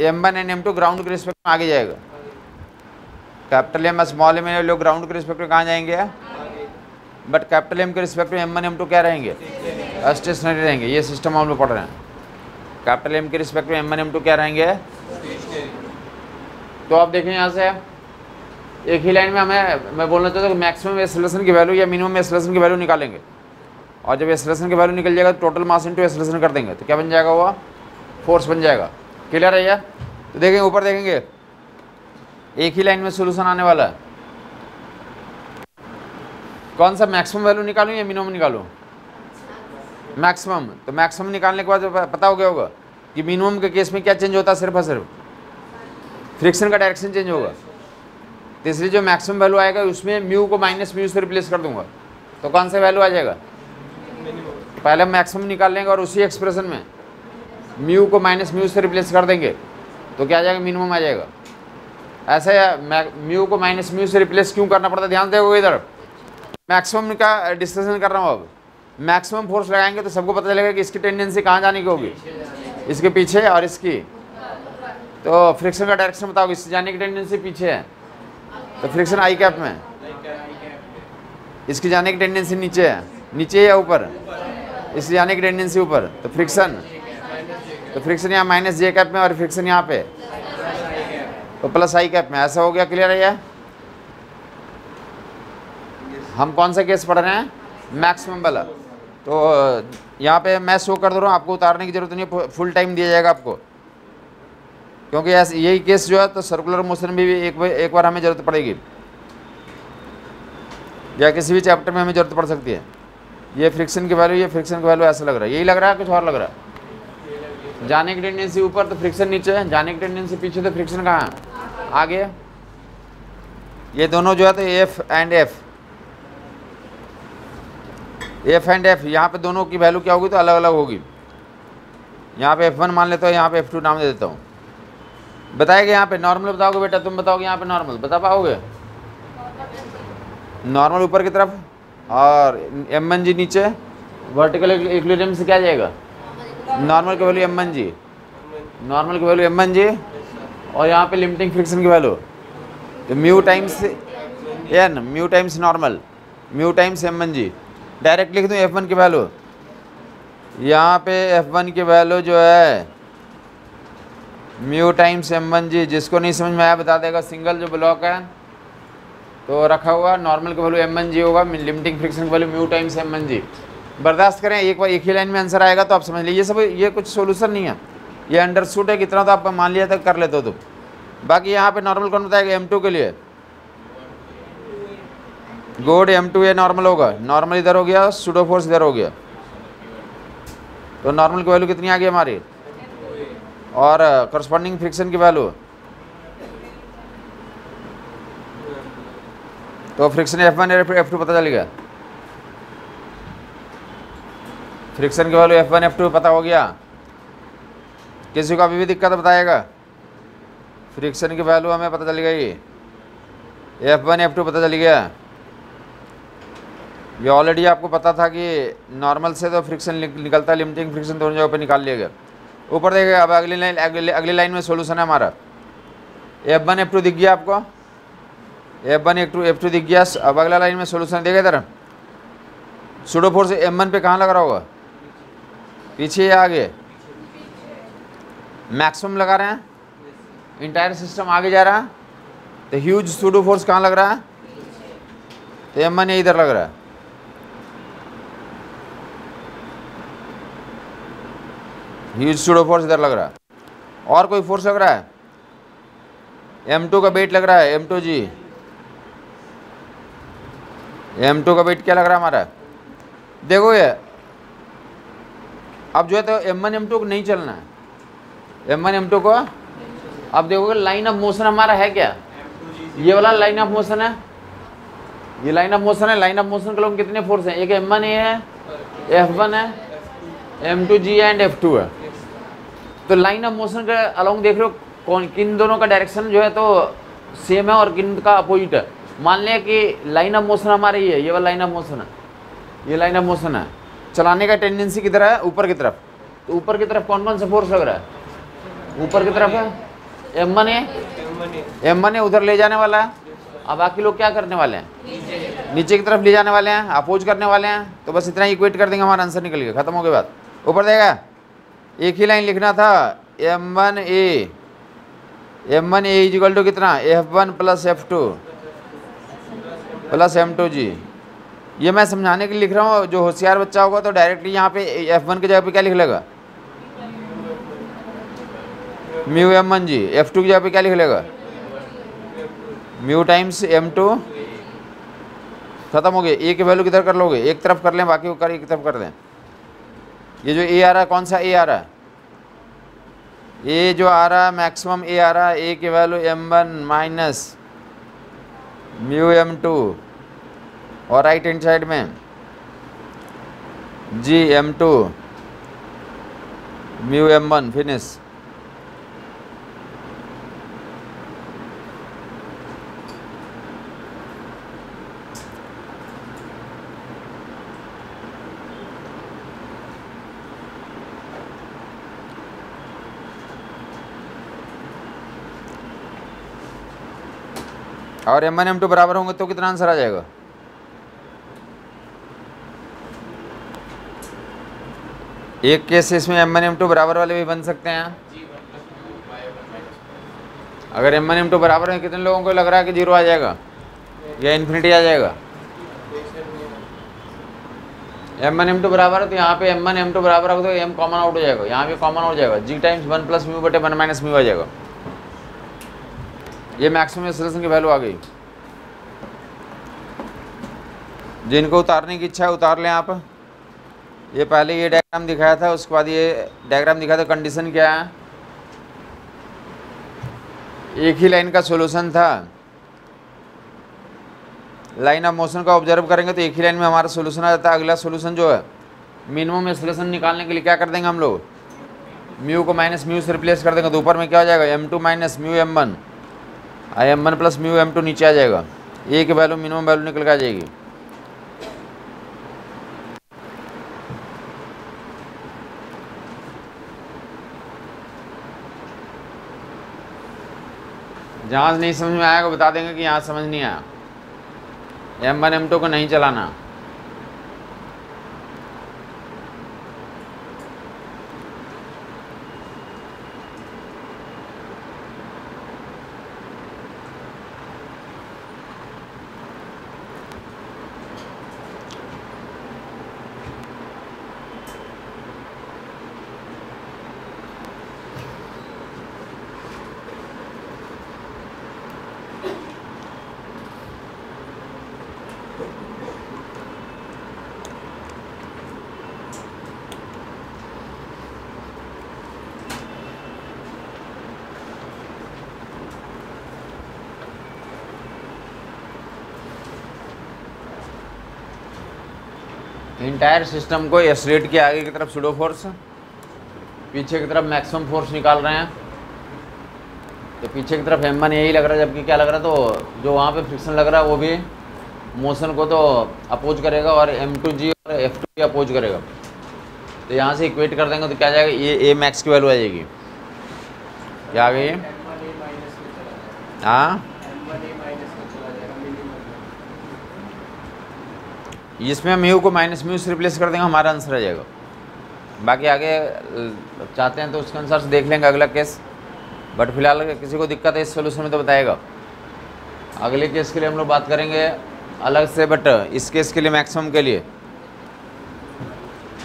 M1 and M2 ground के रिस्पेक्ट में आगे जाएगा। कैपिटल M स्मॉल m में लोग ग्राउंड के रिस्पेक्ट में कहाँ जाएंगे, बट कैपिटल M के रिस्पेक्ट में M1 M2 क्या रहेंगे, स्टेशनरी रहेंगे। ये सिस्टम हम लोग पढ़ रहे हैं। कैपिटल M के रिस्पेक्ट में M1 M2 क्या रहेंगे। तो आप देखें यहाँ से एक ही लाइन में मैं बोलना चाहता हूँ कि मैक्सिमम एक्सेलरेशन की वैल्यू या मिनिमम एक्सेलरेशन की वैल्यू निकालेंगे, और जब एक्सेलरेशन की वैल्यू निकल जाएगा तो टोटल मास इनटू एक्सेलरेशन कर देंगे, तो क्या बन जाएगा, वो फोर्स बन जाएगा। क्लियर है यार? तो देखेंगे ऊपर, देखेंगे एक ही लाइन में सोल्यूशन आने वाला है। कौन सा मैक्सिमम वैल्यू निकालूं या मिनिमम निकालूं, मैक्सिमम। तो मैक्सिमम निकालने के बाद पता हो गया होगा कि मिनिमम के केस में क्या चेंज होता है, सिर्फ और सिर्फ फ्रिक्शन का डायरेक्शन चेंज होगा। तो इसलिए जो मैक्सिमम वैल्यू आएगा उसमें म्यू को माइनस म्यू से रिप्लेस कर दूंगा, तो कौन सा वैल्यू आ जाएगा, पहले मैक्सिमम निकाल लेंगे और उसी एक्सप्रेशन में म्यू को माइनस म्यू से रिप्लेस कर देंगे तो क्या आ जाएगा, मिनिमम आ जाएगा। ऐसे म्यू को माइनस म्यू से रिप्लेस क्यों करना पड़ता है, ध्यान देगा इधर। मैक्सिमम का डिस्कशन कर रहा हूँ। अब मैक्सिमम फोर्स लगाएंगे तो सबको पता चलेगा कि इसकी टेंडेंसी कहाँ जाने की होगी, इसके पीछे और इसकी। तो फ्रिक्शन का डायरेक्शन बताओ, इससे जाने की टेंडेंसी पीछे है तो फ्रिक्शन आई कैप में, इसकी जाने की टेंडेंसी नीचे है, नीचे या ऊपर, इससे जाने की टेंडेंसी ऊपर, तो फ्रिक्शन यहाँ माइनस जे कैप में और फ्रिक्शन यहाँ पे तो प्लस आई कैप में। ऐसा हो गया, क्लियर है ये? हम कौन सा केस पढ़ रहे हैं, मैक्सिमम वाला। तो यहाँ पे मैं शो कर दे रहा हूँ, आपको उतारने की जरूरत नहीं है, फुल टाइम दिया जाएगा आपको, क्योंकि ऐसे यही केस जो है तो सर्कुलर मोशन भी एक बार हमें ज़रूरत पड़ेगी, या किसी भी चैप्टर में हमें ज़रूरत पड़ सकती है। ये फ्रिक्शन की वैल्यू, ये फ्रिक्शन की वैल्यू ऐसा लग रहा है, यही लग रहा है, कुछ और लग रहा है। जाने की टेंडेंसी ऊपर तो फ्रिक्शन नीचे है, जाने की टेंडेंसी पीछे तो फ्रिक्शन कहाँ है, आगे। ये दोनों जो है तो एफ एंड एफ, यहाँ पे दोनों की वैल्यू क्या होगी, तो अलग अलग होगी। यहाँ पे F1 मान लेता हूँ, यहाँ पे F2 नाम दे देता हूँ। बताएगा यहाँ पे नॉर्मल, बताओगे बेटा, तुम बताओगे यहाँ पे नॉर्मल बता पाओगे, नॉर्मल ऊपर की तरफ और M1G नीचे, वर्टिकल इक्विलिब्रियम से क्या जाएगा, नॉर्मल की वैल्यू M1G, नॉर्मल की वैल्यू M1G, और यहाँ पे लिमिटिंग फ्रिक्शन की वैल्यू तो mu times N, mu times normal, mu times M1G। Direct लिख दूँ F1 की वैल्यू, यहाँ पे F1 की वैल्यू जो है म्यू टाइम्स M1G। जिसको नहीं समझ में आया बता देगा, सिंगल जो ब्लॉक है तो रखा हुआ, नॉर्मल की वैल्यू M1G होगा, लिमिटिंग फ्रिक्शन की वैल्यू म्यू टाइम्स M1G। बर्दाश्त करें, एक बार एक ही लाइन में आंसर आएगा तो आप समझ लीजिए। सब ये कुछ सोल्यूशन नहीं है, ये अंडरस्टूड है कितना, तो आप मान लिया तक कर लेते हो तुम। बाकी यहाँ पे नॉर्मल कौन बताएगा M2 के लिए? गुड, M2 ये नॉर्मल होगा, नॉर्मल इधर हो गया, सूडो फोर्स इधर हो गया, तो नॉर्मल की वैल्यू कितनी आ गई हमारी, और करस्पॉन्डिंग फ्रिक्शन की वैल्यू, तो फ्रिक्शन F1 F2 पता चल गया, फ्रिक्शन की वैल्यू F1 F2 पता हो गया। किसी को अभी भी दिक्कत बताएगा? फ्रिक्शन की वैल्यू हमें पता चल गई, F1 F2 पता चल गया। ये ऑलरेडी आपको पता था कि नॉर्मल से तो फ्रिक्शन निकलता है, लिमिटिंग फ्रिक्शन दोनों जगह पे निकाल लिया गया। ऊपर देखिए, अब अगली लाइन में सोल्यूशन है हमारा। F1 F2 दिख गया आपको, F1 F2 दिख गया। अब अगला लाइन में सोल्यूशन देगा इधर, सूडो फोर्स M1 पे कहाँ लग रहा होगा, पीछे या आगे? मैक्सिमम लगा रहे हैं, इंटायर सिस्टम आगे जा रहा है, तो ह्यूज सूडो फोर्स कहाँ लग रहा है, तो M1 इधर लग रहा है। ह्यूज सूडो फोर्स इधर लग रहा है। और कोई फोर्स लग रहा है? M2 का वेट लग रहा है, M2 जी, M2 का वेट क्या लग रहा है हमारा? देखो ये अब जो है तो M1 M2 को नहीं चलना है, M1 M2 को। अब देखोगे लाइन ऑफ मोशन हमारा है क्या, ये वाला लाइन ऑफ मोशन है, ये लाइन ऑफ मोशन है। लाइन ऑफ मोशन के लोग कितने फोर्स हैं, एक M1 A है, F1 है, M2G है एंड F2 है। तो लाइन ऑफ मोशन के अलोंग देख रहे हो कौन किन दोनों का डायरेक्शन जो है तो सेम है और किन का अपोजिट है। मान लिया कि लाइन ऑफ मोशन हमारे ये वाला लाइन ऑफ मोशन है, ये लाइन ऑफ मोशन है, चलाने का टेंडेंसी किधर है, ऊपर की तरफ। तो ऊपर की तरफ कौन कौन सा फोर्स लग रहा है, ऊपर की तरफ है M1 है, उधर ले जाने वाला है। अब बाकी लोग क्या करने वाले हैं, नीचे की तरफ ले जाने वाले हैं, अपोज करने वाले हैं। तो बस इतना इक्वेट कर देंगे, हमारा आंसर निकल गया, खत्म हो गई बात। ऊपर देगा एक ही लाइन लिखना था, M1A इजिकल टू कितना, F1 plus F2 plus M2G। ये मैं समझाने के लिए लिख रहा हूँ, जो होशियार बच्चा होगा तो डायरेक्टली यहाँ पे F1 की जगह पे क्या लिख लेगा, म्यू M1G। F2 की जगह पे क्या लिख लेगा, म्यू टाइम्स M2। खत्म हो गया। ए की वैल्यू किधर कर लोगे, एक तरफ कर लें, बाकी को कर एक तरफ कर दें। ये जो ए आ रहा है, कौन सा ए आ रहा है, ए जो आ रहा है मैक्सिमम ए आ रहा है, ए की value M1 minus mu M2, और राइट हैंड साइड में जी M2 म्यू M1, फिनिश। और M1 M2 बराबर होंगे तो कितना आंसर आ जाएगा, एक केस इसमें M1 M2 बराबर वाले भी बन सकते हैं। अगर M1 M2 बराबर है, कितने लोगों को लग रहा है कि 0 आ जाएगा या इन्फिनिटी आ जाएगा? M1 M2 बराबर है तो यहाँ पे M1 M2 बराबर होगा तो M कॉमन आउट हो जाएगा, यहाँ पे कॉमन आउट हो जाएगा, G टाइम्स 1 प्लस म्यू बटे 1 माइनस म्यू आ जाएगा। ये मैक्सिमम एक्सेलरेशन की वैल्यू आ गई। जिनको उतारने की इच्छा है उतार लें आप। ये पहले ये डायग्राम दिखाया था, उसके बाद ये डायग्राम दिखाया था। कंडीशन क्या है, एक ही लाइन का सॉल्यूशन था, लाइन ऑफ मोशन का ऑब्जर्व करेंगे तो एक ही लाइन में हमारा सॉल्यूशन आ जाता है। अगला सॉल्यूशन जो है मिनिमम एक्सेलरेशन निकालने के लिए क्या कर देंगे हम लोग, म्यू को माइनस म्यू से रिप्लेस कर देंगे, तो ऊपर में क्या हो जाएगा, M2 minus mu M1, M1 plus mu M2 नीचे आ जाएगा। ए की वैल्यू मिनिमम वैल्यू निकल के आ जाएगी। जहाँ नहीं समझ में आएगा बता देंगे कि यहाँ समझ नहीं आया। M1 M2 को नहीं चलाना। इंटायर सिस्टम को एक्सलेट के आगे की तरफ सूडो फोर्स, पीछे की तरफ मैक्सिमम फोर्स निकाल रहे हैं। तो पीछे की तरफ M1 यही लग रहा है, जबकि क्या लग रहा है, तो जो वहाँ पे फ्रिक्शन लग रहा है वो भी मोशन को तो अपोज करेगा और M2G और F2 अपोज करेगा। तो यहाँ से इक्वेट कर देंगे तो क्या जाएगा, ये A मैक्स की वैल्यू आ जाएगी। क्या आ गई? हाँ, इसमें म्यू को माइनस म्यू से रिप्लेस कर देंगे, हमारा आंसर आ जाएगा। बाकी आगे चाहते हैं तो उसके अनुसार से देख लेंगे अगला केस, बट फिलहाल किसी को दिक्कत है इस सोल्यूशन में तो बताएगा। अगले केस के लिए हम लोग बात करेंगे अलग से, बट इस केस के लिए मैक्सिमम के लिए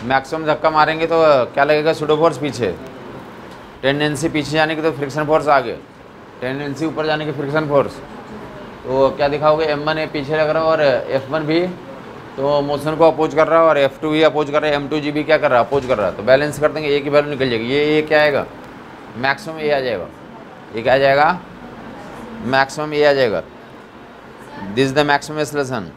मैक्सिमम धक्का मारेंगे तो क्या लगेगा, सूडो फोर्स पीछे, टेंडेंसी पीछे जाने की तो फ्रिक्शन फोर्स आगे, टेंडेंसी ऊपर जाने की फ्रिक्शन फोर्स। तो क्या दिखाओगे, M1 ए पीछे लग रहा है और F1 भी तो मोशन को अपोज कर रहा है और F2 भी अपोज कर रहा है, M2G भी क्या कर रहा है, अपोज कर रहा है। तो बैलेंस कर देंगे, ए की वैल्यू निकल जाएगी। ये क्या आएगा, मैक्सिमम ए आ जाएगा। ये क्या आ जाएगा, मैक्सिमम ए आ जाएगा। This the maximum acceleration.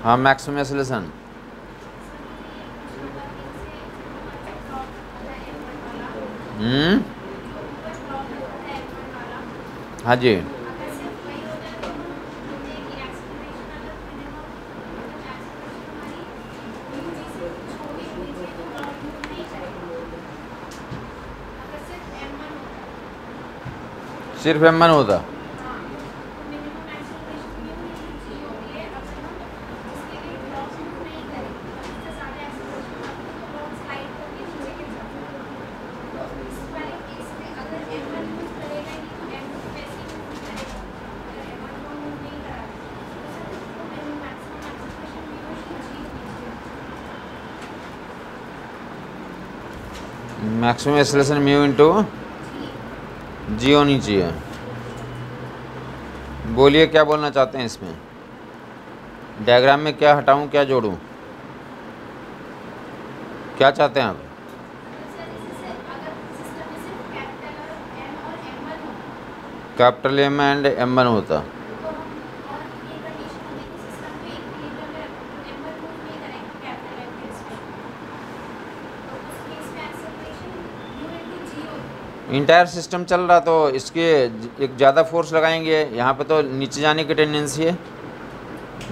हाँ, मैक्सिमम एक्सेलरेशन। हाँ जी, सिर्फ M1 होता। मैक्सिमम एक्सेलरेशन म्यू इंटू जी होनी चाहिए। बोलिए क्या बोलना चाहते हैं इसमें, डायग्राम में क्या हटाऊं क्या जोड़ूं, क्या चाहते हैं आप? कैपिटल M एंड M1 होता। इंटायर सिस्टम चल रहा तो इसके एक ज़्यादा फोर्स लगाएंगे, यहाँ पे तो नीचे जाने की टेंडेंसी है,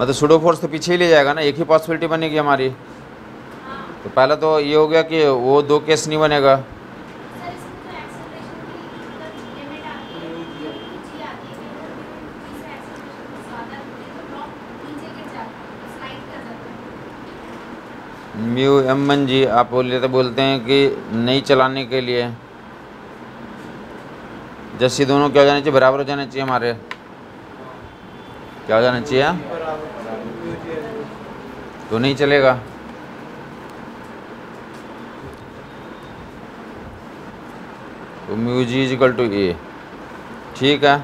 मतलब सूडो फोर्स तो पीछे ही ले जाएगा ना, एक ही पॉसिबिलिटी बनेगी हमारी। तो पहला तो ये हो गया कि वो दो केस नहीं बनेगा। म्यू M1G आप बोलते हैं कि नहीं चलाने के लिए जैसे दोनों क्या हो जाना चाहिए, बराबर हो जाना चाहिए हमारे, क्या हो जाना चाहिए, तो नहीं चलेगा। तो mu G is equal to A, ठीक है।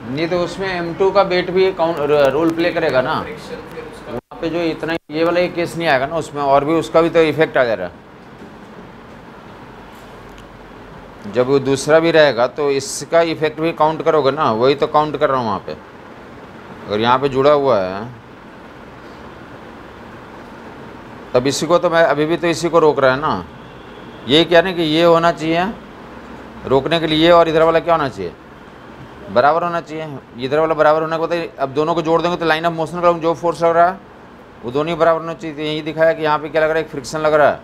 नहीं तो उसमें M2 का वेट भी काउंट रोल प्ले करेगा ना, वहाँ पे जो इतना ये वाला एक केस नहीं आएगा ना उसमें, और भी उसका भी तो इफेक्ट आ जा रहा है। जब वो दूसरा भी रहेगा तो इसका इफेक्ट भी काउंट करोगे ना, वही तो काउंट कर रहा हूँ वहाँ पे। अगर यहाँ पे जुड़ा हुआ है तब इसी को तो मैं अभी भी तो इसी को रोक रहा है ना। ये क्या ना कि ये होना चाहिए रोकने के लिए, और इधर वाला क्या होना चाहिए, बराबर होना चाहिए। इधर वाला बराबर होने के बाद अब दोनों को जोड़ देंगे तो लाइन ऑफ मोशन का जो फोर्स लग रहा है वो दोनों ही बराबर होना चाहिए। तो यही दिखाया कि यहाँ पे क्या लग रहा है, एक फ्रिक्शन लग रहा है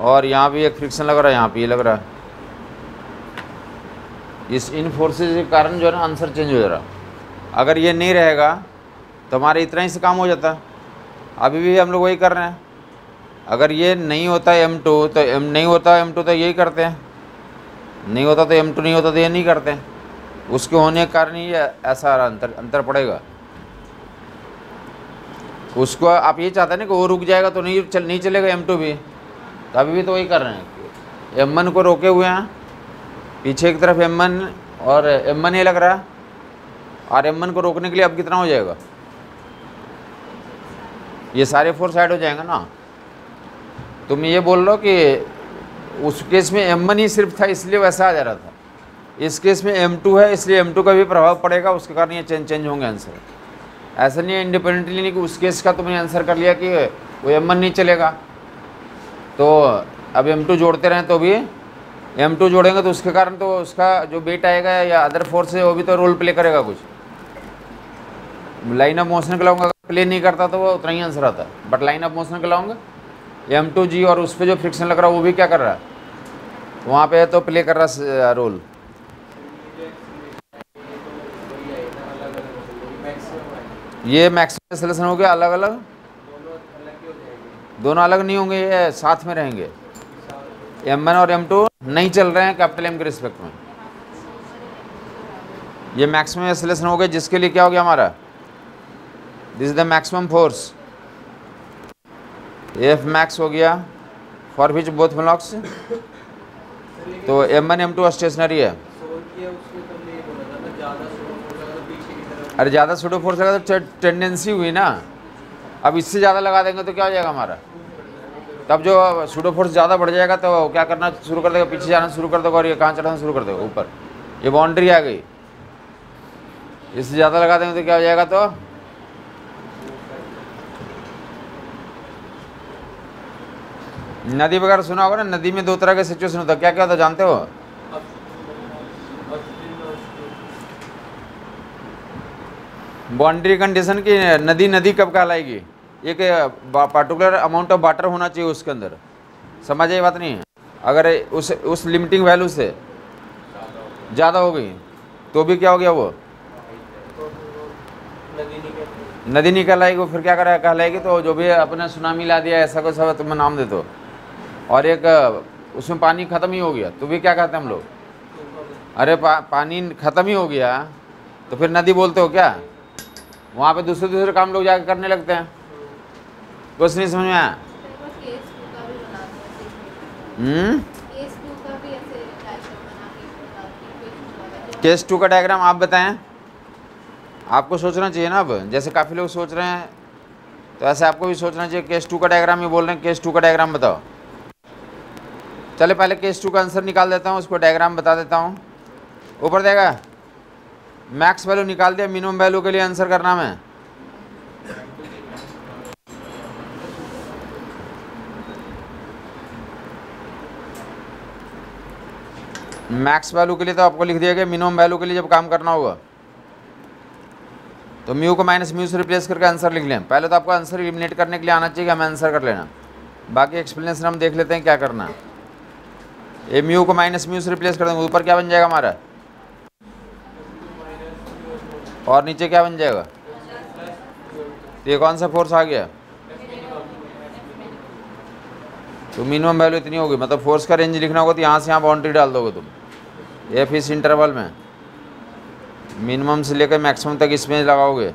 और यहाँ भी एक फ्रिक्शन लग रहा है, यहाँ पे ये लग रहा है। इस इन फोर्सेज के कारण जो है ना आंसर चेंज हो जा रहा। अगर ये नहीं रहेगा तो हमारे इतना ही से काम हो जाता। अभी भी हम लोग वही कर रहे हैं। अगर ये नहीं होता M2 तो नहीं होता M2 तो यही करते हैं, नहीं होता तो M2 नहीं होता तो ये नहीं करते हैं। उसके होने के कारण ही ऐसा अंतर पड़ेगा। उसको आप ये चाहते हैं ना कि वो रुक जाएगा तो नहीं चलेगा M2 भी, तो अभी भी तो वही कर रहे हैं। M1 को रोके हुए हैं, पीछे की तरफ M1 और M1 ये लग रहा है, और M1 को रोकने के लिए अब कितना हो जाएगा, ये सारे फोर्स ऐड हो जाएंगे ना। तुम ये बोल लो कि उस केस में M1 ही सिर्फ था इसलिए वैसा आ जा रहा था, इस केस में M2 है इसलिए M2 का भी प्रभाव पड़ेगा, उसके कारण ये चेंज होंगे आंसर। ऐसा नहीं है इंडिपेंडेंटली नहीं कि उस केस का तुमने आंसर कर लिया कि वो M1 नहीं चलेगा, तो अब M2 जोड़ते रहें तो भी M2 जोड़ेंगे तो उसके कारण तो उसका जो वेट आएगा या अदर फोर्स है वो भी तो रोल प्ले करेगा कुछ। लाइन ऑफ मोशन के लॉन्ग अगर प्ले नहीं करता तो वो उतना ही आंसर आता, बट लाइन ऑफ मोशन के लॉन्ग M2G और उस पर जो फ्रिक्शन लग रहा है वो भी क्या कर रहा है वहाँ पे, तो प्ले कर रहा रोल। ये मैक्सिमम एक्सेलरेशन हो गया अलग अलग, दोनों अलग नहीं होंगे, ये साथ में रहेंगे। M1 और M2 नहीं चल रहे हैं कैपिटल M के रिस्पेक्ट में। ये मैक्सिमम एक्सेलरेशन हो गया जिसके लिए क्या हो गया हमारा, this is the maximum force F max हो गया फॉर विच बोथ ब्लॉक्स। तो M1 M2 स्टेशनरी है। अरे ज़्यादा सूडो फोर्स लगा तो टेंडेंसी हुई ना, अब इससे ज़्यादा लगा देंगे तो क्या हो जाएगा हमारा, तब जो सूडो फोर्स ज़्यादा बढ़ जाएगा तो क्या करना शुरू कर देगा, पीछे जाना शुरू कर देगा और ये कहाँ चढ़ाना शुरू कर देगा ऊपर, ये बाउंड्री आ गई। इससे ज़्यादा लगा देंगे तो क्या हो जाएगा, तो नदी वगैरह सुना होगा ना, नदी में दो तरह के सिचुएशन होता है, क्या क्या होता है जानते हो। बाउंड्री कंडीशन की नदी कब कहलाएगी, एक पर्टिकुलर अमाउंट ऑफ वाटर होना चाहिए उसके अंदर, समझ आई बात नहीं है। अगर उस लिमिटिंग वैल्यू से ज़्यादा हो गई तो भी क्या हो गया, वो नदी नहीं कहलाएगी, वो फिर क्या कहलाएगी, तो जो भी अपने सुनामी ला दिया ऐसा कुछ सब तुम्हें नाम दे दो, और एक उसमें पानी ख़त्म ही हो गया तो भी क्या कहते हैं हम लोग, अरे पानी ख़त्म ही हो गया तो फिर नदी बोलते हो क्या, वहाँ पे दूसरे काम लोग जाकर करने लगते हैं। कुछ नहीं समझ में आया। केस 2 का डायग्राम आप बताएं, आपको सोचना चाहिए ना। अब जैसे काफ़ी लोग सोच रहे हैं तो ऐसे आपको भी सोचना चाहिए। केस 2 का डायग्राम ही बोल रहे हैं, केस 2 का डायग्राम बताओ। चले पहले केस 2 का आंसर निकाल देता हूँ, उसको डायग्राम बता देता हूँ। ऊपर देगा मैक्स वैल्यू निकाल दिया, मिनिमम वैल्यू के लिए आंसर करना है। मैक्स वैल्यू के लिए तो आपको लिख दिया गया, मिनिमम वैल्यू के लिए जब काम करना होगा तो म्यू को माइनस म्यू से रिप्लेस करके आंसर लिख लें। पहले तो आपको आंसर एलिमिनेट करने के लिए आना चाहिए कि हमें आंसर कर लेना, बाकी एक्सप्लेनेशन हम देख लेते हैं क्या करना है। ये म्यू को माइनस म्यू से रिप्लेस कर देंगे, ऊपर क्या बन जाएगा हमारा, और नीचे क्या बन जाएगा, तो ये कौन सा फोर्स आ गया, तो मिनिमम वैल्यू इतनी होगी, मतलब फोर्स का रेंज लिखना होगा तो यहाँ से यहाँ बाउंड्री डाल दोगे तुम, एफ इस इंटरवल में मिनिमम से लेकर मैक्सिमम तक इसमें लगाओगे।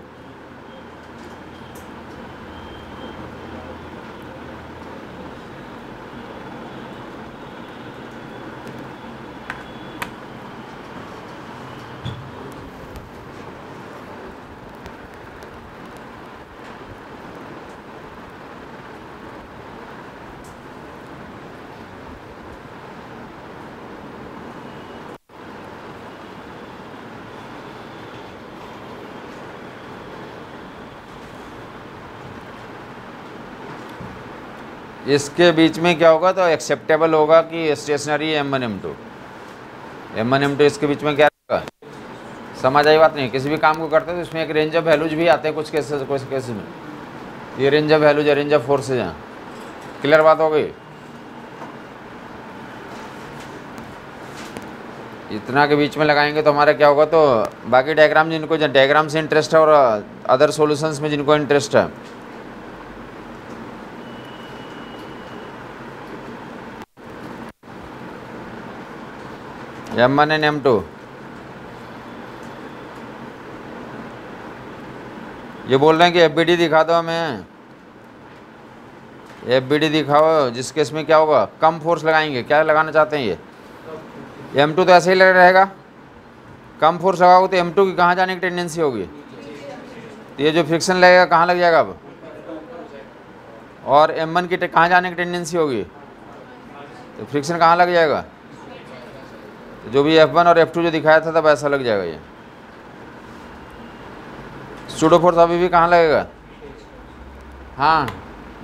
इसके बीच में क्या होगा तो एक्सेप्टेबल होगा कि स्टेशनरी M1 M2 इसके बीच में क्या होगा, समझ आई बात नहीं। किसी भी काम को करते हैं तो इसमें एक रेंज ऑफ वैल्यूज भी आते हैं कुछ केसेस में, ये रेंज ऑफ वैल्यूज है, रेंज ऑफ फोर्सेज हैं। क्लियर बात हो गई। इतना के बीच में लगाएंगे तो हमारा क्या होगा, तो बाकी डायग्राम जिनको डायग्राम से इंटरेस्ट है और अदर सॉल्यूशंस में जिनको इंटरेस्ट है, M1 एंड M2 ये बोल रहे हैं कि FBD दिखा दो हमें, FBD दिखाओ जिस केस में क्या होगा, कम फोर्स लगाएंगे। क्या लगाना चाहते हैं ये M2 तो ऐसे ही लग रहेगा, कम फोर्स लगाओगे तो M2 की कहाँ जाने की टेंडेंसी होगी, तो ये जो फ्रिक्शन लगेगा कहाँ लग जाएगा, अब और M1 की कहाँ जाने की टेंडेंसी होगी, तो फ्रिक्शन कहाँ लग जाएगा, तो जो भी F1 और F2 जो दिखाया था तब ऐसा लग जाएगा। ये सूडो फोर्स अभी भी कहाँ लगेगा, हाँ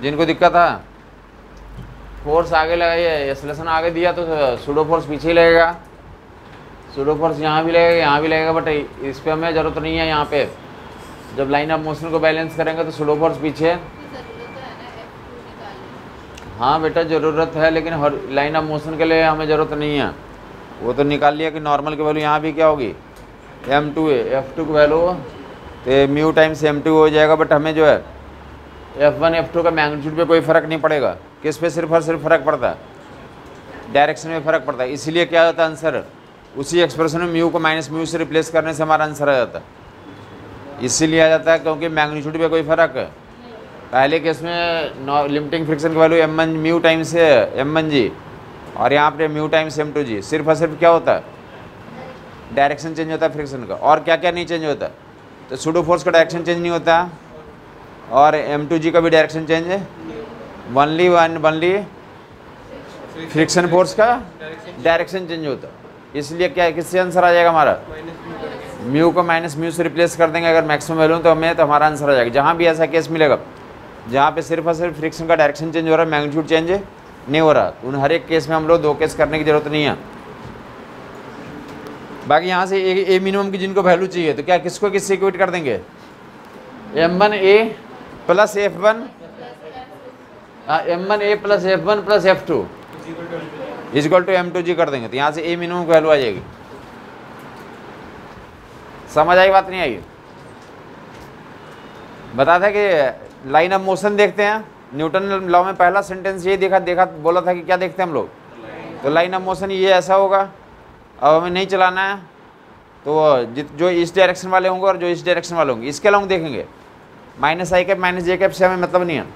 जिनको दिक्कत था फोर्स आगे लगाइए, एक्सेलरेशन आगे दिया तो सूडो फोर्स पीछे लगेगा, सूडो फोर्स यहाँ भी लगेगा यहाँ भी लगेगा, बट इस पर हमें ज़रूरत नहीं है। यहाँ पे जब लाइन ऑफ मोशन को बैलेंस करेंगे तो सूडो फोर्स पीछे, हाँ बेटा ज़रूरत है, लेकिन हर लाइन ऑफ मोशन के लिए हमें ज़रूरत नहीं है। वो तो निकाल लिया कि नॉर्मल की वैल्यू यहाँ भी क्या होगी, M2 है, F2 की वैल्यू तो म्यू टाइम्स M2 हो जाएगा। बट हमें जो है F1 F2 का मैग्नीट्यूड पे कोई फ़र्क नहीं पड़ेगा, किस पे सिर्फ और सिर्फ फ़र्क पड़ता है, डायरेक्शन में फ़र्क पड़ता है। इसीलिए क्या होता है आंसर, उसी एक्सप्रेशन में म्यू को माइनस म्यू से रिप्लेस करने से हमारा आंसर आ जाता है। इसीलिए आ जाता है क्योंकि मैग्नीट्यूड पे कोई फ़र्क है। पहले केस में लिमिटिंग फ्रिक्शन की वैल्यू M1 म्यू टाइम्स है M1G, और यहाँ पे म्यू टाइम्स M2G। सिर्फ और सिर्फ क्या होता है, डायरेक्शन चेंज होता है फ्रिक्शन का, और क्या क्या नहीं चेंज होता। तो सूडो फोर्स का डायरेक्शन चेंज नहीं होता, और M2G का भी डायरेक्शन चेंज है, वनली फ्रिक्शन फोर्स का डायरेक्शन चेंज होता है। इसलिए क्या किससे आंसर आ जाएगा हमारा, म्यू को माइनस म्यू से रिप्लेस कर देंगे अगर मैक्सिमम वैल्यू तो हमें, तो हमारा आंसर आ जाएगा। जहाँ भी ऐसा केस मिलेगा जहाँ पे सिर्फ और सिर्फ फ्रिक्शन का डायरेक्शन चेंज हो रहा है, मैग्नीट्यूड चेंज नहीं हो रहा, उन हर एक केस में हम लोग 2 केस करने की जरूरत नहीं है। बाकी यहाँ से ए मिनिमम की जिनको वैल्यू चाहिए तो क्या किसको किससे इक्वेट कर देंगे, M1A plus F1, M1A plus F1 plus F2 equal to M2G कर देंगे। तो यहाँ से ए मिनिमम की वैल्यू आ जाएगी। समझ आई बात, नहीं आई? बता था कि लाइन ऑफ मोशन देखते हैं, न्यूटन लॉ में पहला सेंटेंस ये देखा बोला था कि क्या देखते हैं हम लोग, तो लाइन ऑफ मोशन ये ऐसा होगा। अब हमें नहीं चलाना है तो जो इस डायरेक्शन वाले होंगे और जो इस डायरेक्शन वाले होंगे इसके लॉन्ग देखेंगे, माइनस आई कैप माइनस जे कैप से हमें मतलब नहीं है,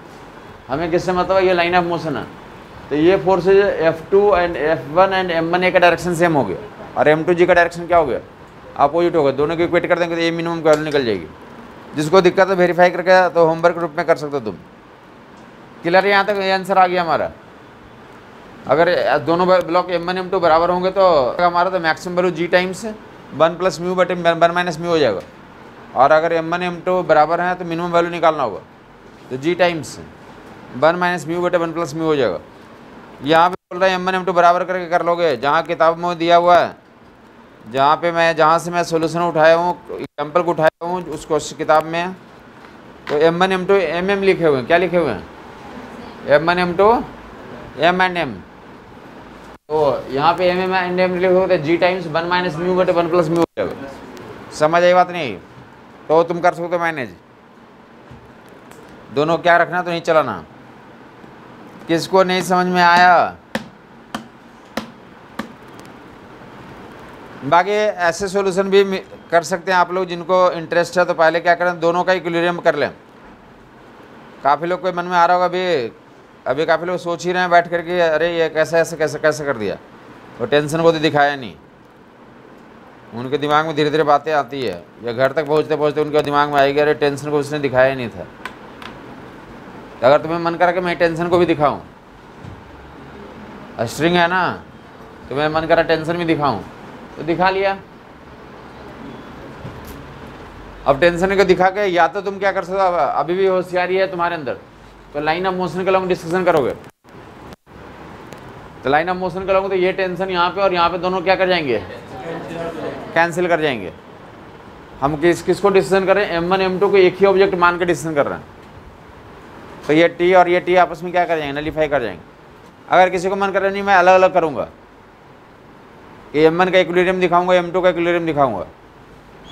हमें किससे मतलब है, ये लाइन ऑफ मोशन है। तो ये forces F2 and F1 and M1A का डायरेक्शन सेम हो गया, और M2G का डायरेक्शन क्या हो गया, अपोजिट हो गया। दोनों की इक्वेट कर देंगे तो ये मिनिमम की वैल्यू निकल जाएगी। जिसको दिक्कत है वेरीफाई करके तो होमवर्क ग्रुप में कर सकते हो तुम। क्लियर, यहाँ तक ये आंसर आ गया हमारा। अगर दोनों ब्लॉक M1 M2 बराबर होंगे तो हमारा तो maximum value G times 1 plus mu बटे 1 माइनस म्यू हो जाएगा, और अगर M1 M2 बराबर है तो मिनिमम वैल्यू निकालना होगा, तो G टाइम्स 1 माइनस म्यू बटे 1 प्लस म्यू हो जाएगा। यहाँ पे बोल रहा है M1 M2 बराबर करके कर लोगे, जहाँ किताब में दिया हुआ है, जहाँ से मैं सोल्यूशन उठाया हूँ, एग्जाम्पल को उठाया हूँ उस क्वेश्चन किताब में, तो M1 M2 MM लिखे हुए हैं। क्या लिखे हुए हैं, M1 M2 M and M। तो यहाँ पे MM एंड M लिखे हुए तो G टाइम्स 1 माइनस म्यू बटे 1 प्लस म्यू हो जाएगा। समझ आई बात नहीं? तो तुम कर सकते हो मैनेज, दोनों क्या रखना तो नहीं चलाना। किसको नहीं समझ में आया? बाकी ऐसे सॉल्यूशन भी कर सकते हैं आप लोग जिनको इंटरेस्ट है। तो पहले क्या करें, दोनों का इक्विलिब्रियम कर लें। काफ़ी लोग के मन में आ रहा होगा अभी काफ़ी लोग सोच ही रहे हैं बैठ करके, अरे ये कैसे कर दिया, तो टेंशन को तो दिखाया नहीं। उनके दिमाग में धीरे धीरे बातें आती है, या घर तक पहुँचते पहुँचते उनके दिमाग में आएगी, अरे टेंशन को उसने दिखाया ही नहीं था। तो अगर तुम्हें मन करा कि मैं टेंशन को भी दिखाऊं, स्ट्रिंग है ना, तो मैं मन करा टेंशन भी दिखाऊं, तो दिखा लिया। अब टेंशन को दिखा के या तो तुम क्या कर सकते हो, अभी भी होशियारी है तुम्हारे अंदर, तो लाइन ऑफ मोशन के लॉन्ग डिस्कशन करोगे। तो लाइन ऑफ मोशन के लॉन्ग तो ये टेंशन यहाँ पे और यहाँ पे दोनों क्या कर जाएंगे, कैंसिल कर जाएंगे। हम किसको डिस्कशन कर रहे हैं, M1 M2 को एक ही ऑब्जेक्ट मान के डिस्कशन कर रहे हैं। तो ये T और ये T आपस में क्या कर जाएंगे, नलीफाई कर जाएंगे। अगर किसी को मन कर रहा नहीं मैं अलग अलग करूँगा, कि M1 का इक्विलिब्रियम दिखाऊंगा, M2 का इक्विलिब्रियम दिखाऊंगा,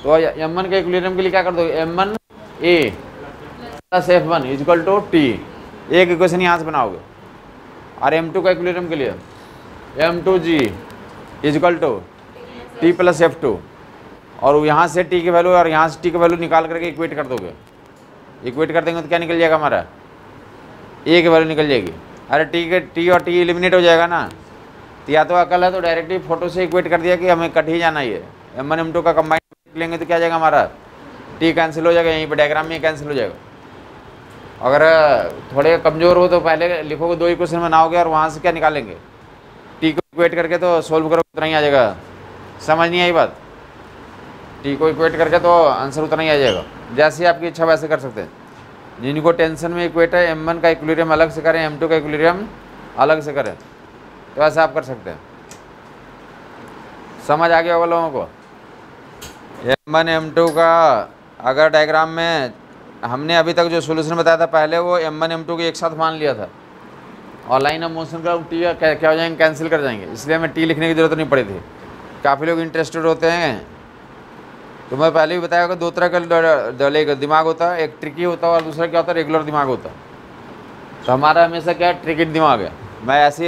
तो M1 के इक्विलिब्रियम के लिए क्या कर दो, M1A plus F1 equal to T, एक इक्वेशन यहाँ से बनाओगे। और M2 का इक्विलिब्रियम के लिए M2G equal to T plus F2, और यहाँ से T की वैल्यू और यहाँ से T की वैल्यू निकाल करके इक्वेट कर दोगे। इक्वेट कर देंगे तो क्या निकल जाएगा हमारा, A की वैल्यू निकल जाएगी। अरे T और T एलिमिनेट हो जाएगा ना, तो या तो अकल है तो डायरेक्टली फोटो से इक्वेट कर दिया कि हमें कट ही जाना ही है। M1 M2 का कंबाइंड लेंगे तो क्या जाएगा हमारा, T कैंसिल हो जाएगा, यहीं पर डायग्राम में कैंसिल हो जाएगा। अगर थोड़े कमज़ोर हो तो पहले लिखोगे 2 इक्वेशन बनाओगे और वहाँ से क्या निकालेंगे, टी को इक्वेट करके तो सोल्व करोगे उतना ही आ जाएगा। समझ नहीं आई बात? टी को इक्वेट करके तो आंसर उतना ही आ जाएगा। जैसी आपकी इच्छा वैसे कर सकते हैं। जिनको टेंशन में इक्वेट है, m1 का इक्विलिब्रियम अलग से करें, m2 का इक्विलिब्रियम अलग से करें, तो ऐसा आप कर सकते हैं। समझ आ गया होगा लोगों को? m1 m2 का अगर डायग्राम में हमने अभी तक जो सोल्यूशन बताया था पहले, वो m1 m2 को एक साथ मान लिया था, और लाइन ऑफ मोशन का टी क्या हो जाएंगे, कैंसिल कर जाएंगे, इसलिए हमें टी लिखने की ज़रूरत नहीं पड़ी थी। काफ़ी लोग इंटरेस्टेड होते हैं, तो मैं पहले भी बताया कि 2 तरह का दिमाग होता है, एक ट्रिकी होता है और दूसरा क्या होता है, रेगुलर दिमाग होता है। तो हमारा हमेशा क्या है, ट्रिकी दिमाग है। मैं ऐसी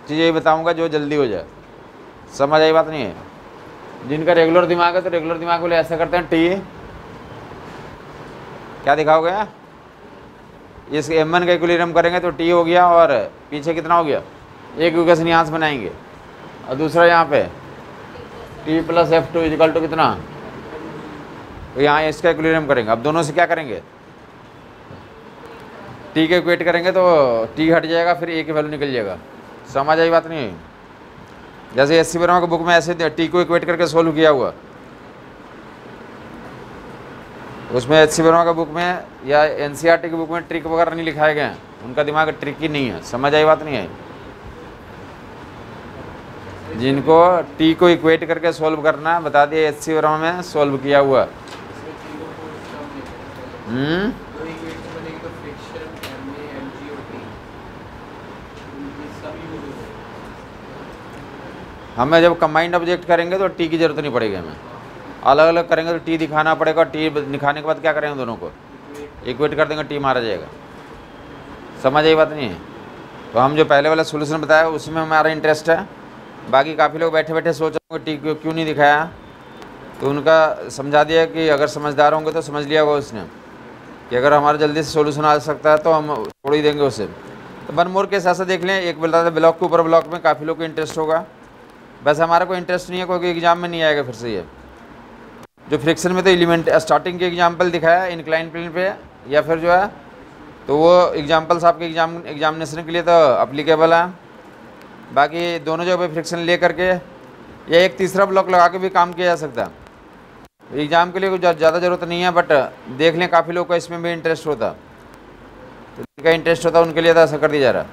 चीज़ें ही बताऊँगा जो जल्दी हो जाए। समझ आई बात नहीं है? जिनका रेगुलर दिमाग है तो रेगुलर दिमाग वाले ऐसा करते हैं, टी क्या दिखाओगे, इस m1 का इक्विलिब्रियम करेंगे तो टी हो गया, और पीछे कितना हो गया, एक इक्वेशन यहाँ से बनाएंगे और दूसरा यहाँ पे t + f2 = कितना, तो यहाँ इसका इक्विलिब्रियम करेंगे। अब दोनों से क्या करेंगे, टी के इक्वेट करेंगे तो टी हट जाएगा, फिर ए की वैल्यू निकल जाएगा। समझ आई बात नहीं? जैसे एस सी वर्मा की बुक में ऐसे टी को इक्वेट करके सोल्व किया हुआ, उसमें एच सी वर्मा का बुक में या एनसीईआरटी की बुक में ट्रिक वगैरह नहीं लिखाए गए हैं। उनका दिमाग ट्रिक ही नहीं है। समझ आई बात नहीं है? जिनको टी को इक्वेट करके सोल्व करना है, बता दिया एच सी वर्मा में सोल्व किया हुआ। हमें जब कंबाइंड ऑब्जेक्ट करेंगे तो टी की जरूरत नहीं पड़ेगी, हमें अलग अलग करेंगे तो टी दिखाना पड़ेगा। टी दिखाने के बाद क्या करेंगे, दोनों को इक्वेट कर देंगे, टी मारा जाएगा। समझ आई बात नहीं है? तो हम जो पहले वाला सोल्यूशन बताया उसमें हमारा इंटरेस्ट है। बाकी काफ़ी लोग बैठे बैठे सोच रहे होंगे टी को क्यों नहीं दिखाया, तो उनका समझा दिया कि अगर समझदार होंगे तो समझ लिया होगा उसने कि अगर हमारा जल्दी से सोल्यूशन आ सकता है तो हम छोड़ ही देंगे उसे। तो वन मोर केस ऐसा देख लें, एक बताते ब्लॉक के ऊपर ब्लॉक में काफ़ी लोग को इंटरेस्ट होगा, बस हमारा कोई इंटरेस्ट नहीं है, कोई एग्जाम में नहीं आएगा। फिर से ये जो फ्रिक्शन में तो एलिमेंट स्टार्टिंग के एग्जाम्पल दिखाया इंक्लाइन प्लेन पे, या फिर जो है तो वो एग्जाम्पल्स आपके एग्जामिनेशन के लिए तो अप्लीकेबल है। बाकी दोनों जगह पे फ्रिक्शन ले करके या एक तीसरा ब्लॉक लगा के भी काम किया जा सकता है। एग्ज़ाम के लिए कुछ ज़्यादा ज़रूरत नहीं है, बट देख लें काफ़ी लोग का इसमें भी इंटरेस्ट होता, तो जिनका इंटरेस्ट होता उनके लिए तो ऐसा कर दिया जा रहा है।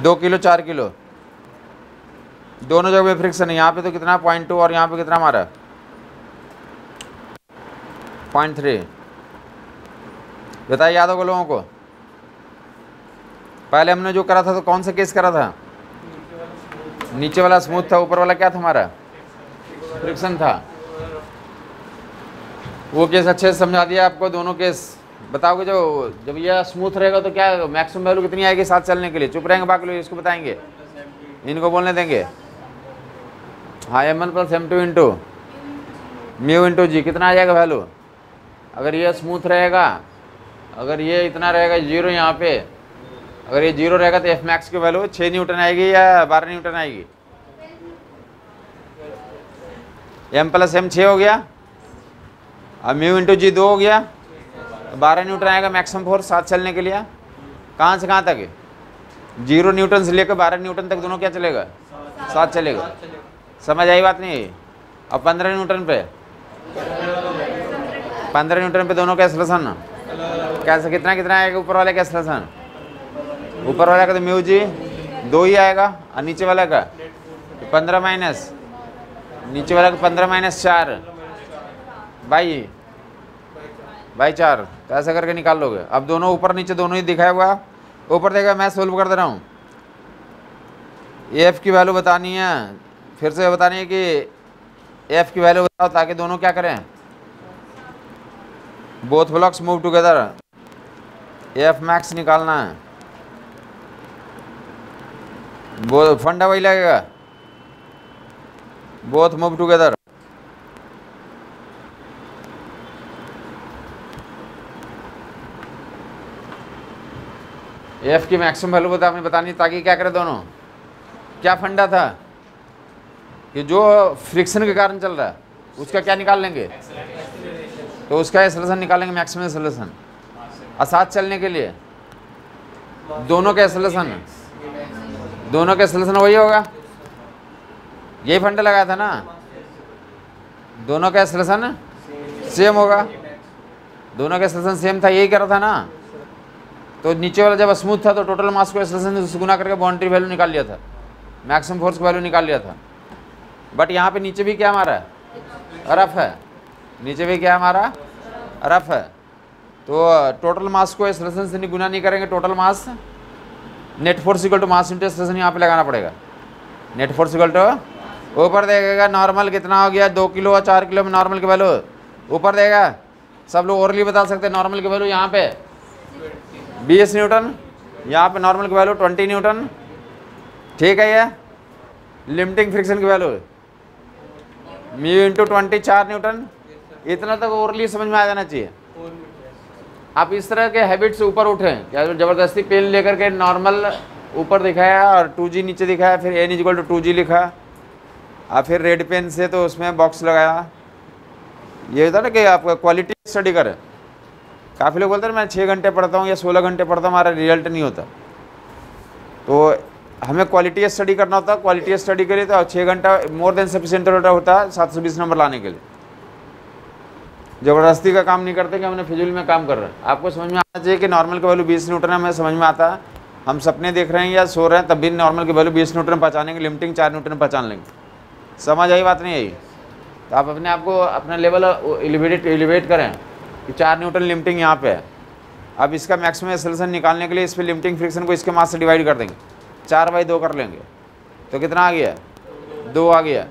2 किलो 4 किलो दोनों जगह पे फ्रिक्शन है। यहाँ पे तो कितना 0.2 और यहाँ पे कितना हमारा 0.3। बताइए याद होगा लोगों को? पहले हमने जो करा था तो कौन सा केस करा था, नीचे वाला स्मूथ था, ऊपर वाला क्या था हमारा फ्रिक्शन था। वो केस अच्छे से समझा दिया आपको। दोनों केस बताओगे, जो जब यह स्मूथ रहेगा तो क्या मैक्सिमम वैल्यू कितनी आएगी साथ चलने के लिए, चुप रहेंगे बाकी लोग इसको बताएंगे, इनको बोलने देंगे। हाँ, m1 + m2 into mu into जी कितना आ जाएगा वैल्यू। अगर ये स्मूथ रहेगा, अगर ये इतना रहेगा 0 यहाँ पे, अगर ये 0 रहेगा तो एफ मैक्स की वैल्यू 6 न्यूटन आएगी या 12 न्यूटन आएगी। m + m 6 हो गया, अब म्यू इंटू जी 2 हो गया, 12 न्यूटन आएगा मैक्सिमम फोर्स साथ चलने के लिए। कहाँ से कहाँ तक? 0 न्यूटन से लेकर 12 न्यूटन तक दोनों क्या चलेगा, साथ चलेगा। समझ आई बात नहीं? अब 15 न्यूटन पे 15 न्यूटन पे दोनों का एक्सेलरेशन कैसे, कितना कितना आएगा ऊपर वाले का एक्सेलरेशन? ऊपर वाला का तो म्यू जी 2 ही आएगा, और नीचे वाला का 15 माइनस, नीचे वाला का 15 - 4 बाई 4। तो ऐसा करके निकाल लोगे। अब दोनों ऊपर नीचे दोनों ही दिखाया हुआ, ऊपर देखा मैं सोल्व कर दे रहा हूँ। एफ की वैल्यू बतानी है, फिर से बतानी है कि एफ की वैल्यू बताओ, ताकि दोनों क्या करें, both blocks move together. F max निकालना है, वो फंडा वही लगेगा, बोथ मूव टुगेदर। एफ की मैक्सिमम वैल्यू बता आपने बतानी, ताकि क्या करे दोनों। क्या फंडा था कि जो फ्रिक्शन के कारण चल रहा है उसका क्या निकाल लेंगे, तो उसका एक्सेलरेशन निकालेंगे, मैक्सिमम एक्सेलरेशन। और साथ चलने के लिए दोनों का एक्सेलरेशन वही होगा, यही फंडा लगाया था ना, दोनों का एक्सेलरेशन सेम होगा, दोनों का एक्सेलरेशन सेम था, यही कर रहा था ना। तो नीचे वाला जब स्मूथ था तो टोटल मास को एक्सेलरेशन से गुना करके बाउंड्री वैल्यू निकाल लिया था, मैक्सिमम फोर्स की वैल्यू निकाल लिया था। बट यहाँ पे नीचे भी क्या हमारा रफ है, नीचे भी क्या हमारा रफ है। तो टोटल मास को एक्सेलरेशन से गुना नहीं करेंगे, total mass net force equal to mass into acceleration यहाँ पे लगाना पड़ेगा। नेट फोर्स इक्वल टू ऊपर देगा नॉर्मल कितना हो गया 2 किलो और 4 किलो में नॉर्मल की वैल्यू ऊपर देगा। सब लोग ओरली बता सकते हैं नॉर्मल की वैल्यू यहाँ पे 20 न्यूटन, यहाँ पे नॉर्मल की वैल्यू 20 न्यूटन, ठीक है। ये लिमिटिंग फ्रिक्शन की वैल्यू म्यू इंटू 20 4 न्यूटन, इतना तक ओरली समझ में आ जाना चाहिए। आप इस तरह के हैबिट से ऊपर उठें, क्या ज़बरदस्ती पेन लेकर के नॉर्मल ऊपर दिखाया और 2G नीचे दिखाया, फिर n इक्वल टू 2G लिखा और फिर रेड पेन से तो उसमें बॉक्स लगाया। ये होता ना कि आप क्वालिटी स्टडी करें। काफ़ी लोग बोलते हैं मैं 6 घंटे पढ़ता हूँ या 16 घंटे पढ़ता हूँ, हमारा रिजल्ट नहीं होता। तो हमें क्वालिटी स्टडी करना होता है। क्वालिटी स्टडी के लिए तो 6 घंटा मोर देन सफिशिएंट होता है 720 नंबर लाने के लिए। ज़बरदस्ती का काम नहीं करते कि हमने फिजूल में काम कर रहे हैं। आपको समझ में आना चाहिए कि नॉर्मल की वैल्यू 20 न्यूटन है, हमें समझ में आता है। हम सपने देख रहे हैं या सो रहे हैं तब भी नॉर्मल की वैल्यू 20 न्यूटन पहचानेंगे, लिमिटिंग 4 न्यूटन पहचान लेंगे। समझ आई बात नहीं आई? तो आप अपने आप को अपना लेवल एलिवेट करें कि 4 न्यूटन लिमिटिंग यहाँ पे है। अब इसका मैक्सिमम एक्सेलरेशन निकालने के लिए इस पर लिमिटिंग फ्रिक्शन को इसके मास से डिवाइड कर देंगे, 4/2 कर लेंगे तो कितना आ गया 2 आ गया।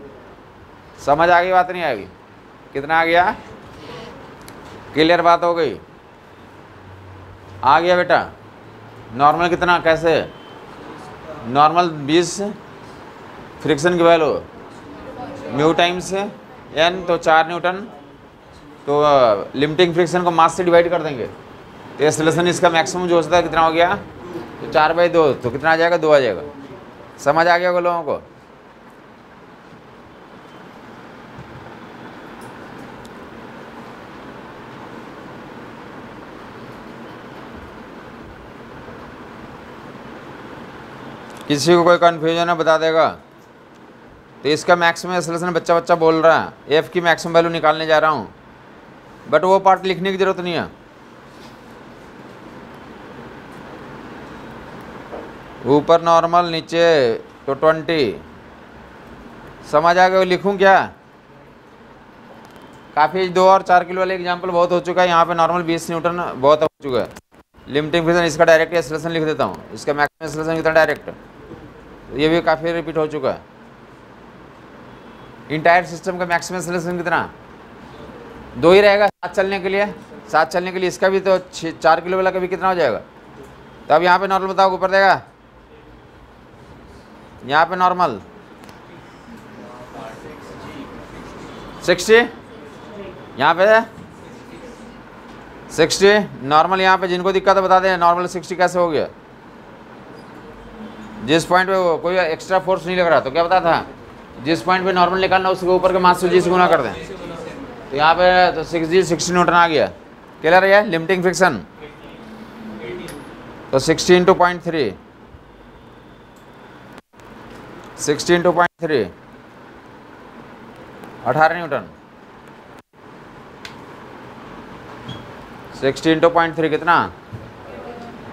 समझ आ गई बात नहीं आएगी? कितना आ गया? क्लियर बात हो गई? आ गया बेटा। नॉर्मल कितना कैसे? नॉर्मल 20 फ्रिक्शन की वैल्यू म्यू टाइम्स n तो 4 न्यूटन, तो लिमिटिंग फ्रिक्शन को मास से डिवाइड कर देंगे तो एक्सेलरेशन इसका मैक्सिमम जो होता है कितना हो गया तो 4/2, तो कितना आ जाएगा 2 आ जाएगा। समझ आ गया होगा लोगों को? किसी को कोई कन्फ्यूजन है बता देगा? तो इसका मैक्सिमम एक्सेलरेशन बच्चा बोल रहा है, एफ की मैक्सिमम वैल्यू निकालने जा रहा हूँ, बट वो पार्ट लिखने की ज़रूरत नहीं है। ऊपर नॉर्मल नीचे तो 20। समझ आ गया? लिखूँ क्या? काफ़ी 2 और 4 किलो वाले एग्जाम्पल बहुत हो चुका है। यहाँ पे नॉर्मल 20 न्यूटन बहुत हो चुका है। लिमिटिंग फ्रिक्शन इसका डायरेक्ट एक्सेलरेशन लिख देता हूँ, इसका मैक्सिमम एक्सेलरेशन कितना डायरेक्ट, ये भी काफ़ी रिपीट हो चुका है। इंटायर सिस्टम का मैक्सिमम एक्सेलरेशन कितना 2 ही रहेगा साथ चलने के लिए। साथ चलने के लिए इसका भी तो 4 किलो वाला का भी कितना हो जाएगा। तो अब यहाँ पे नॉर्मल बताओ ऊपर देगा, यहाँ पे नॉर्मल 60, यहाँ पे 60 नॉर्मल। यहाँ पे जिनको दिक्कत है बता दें नॉर्मल 60 कैसे हो गया। जिस पॉइंट पे कोई एक्स्ट्रा फोर्स नहीं लग रहा तो क्या बता था, जिस पॉइंट पे नॉर्मल निकालना उसके ऊपर के मास से जी से गुना कर दें तो यहाँ पे तो 60 न्यूटन आ गया। क्लियर है? लिमिटिंग फ्रिक्शन तो 60 × 0.3 60 × 0.3 18 न्यूटन। 60 × 0.3 कितना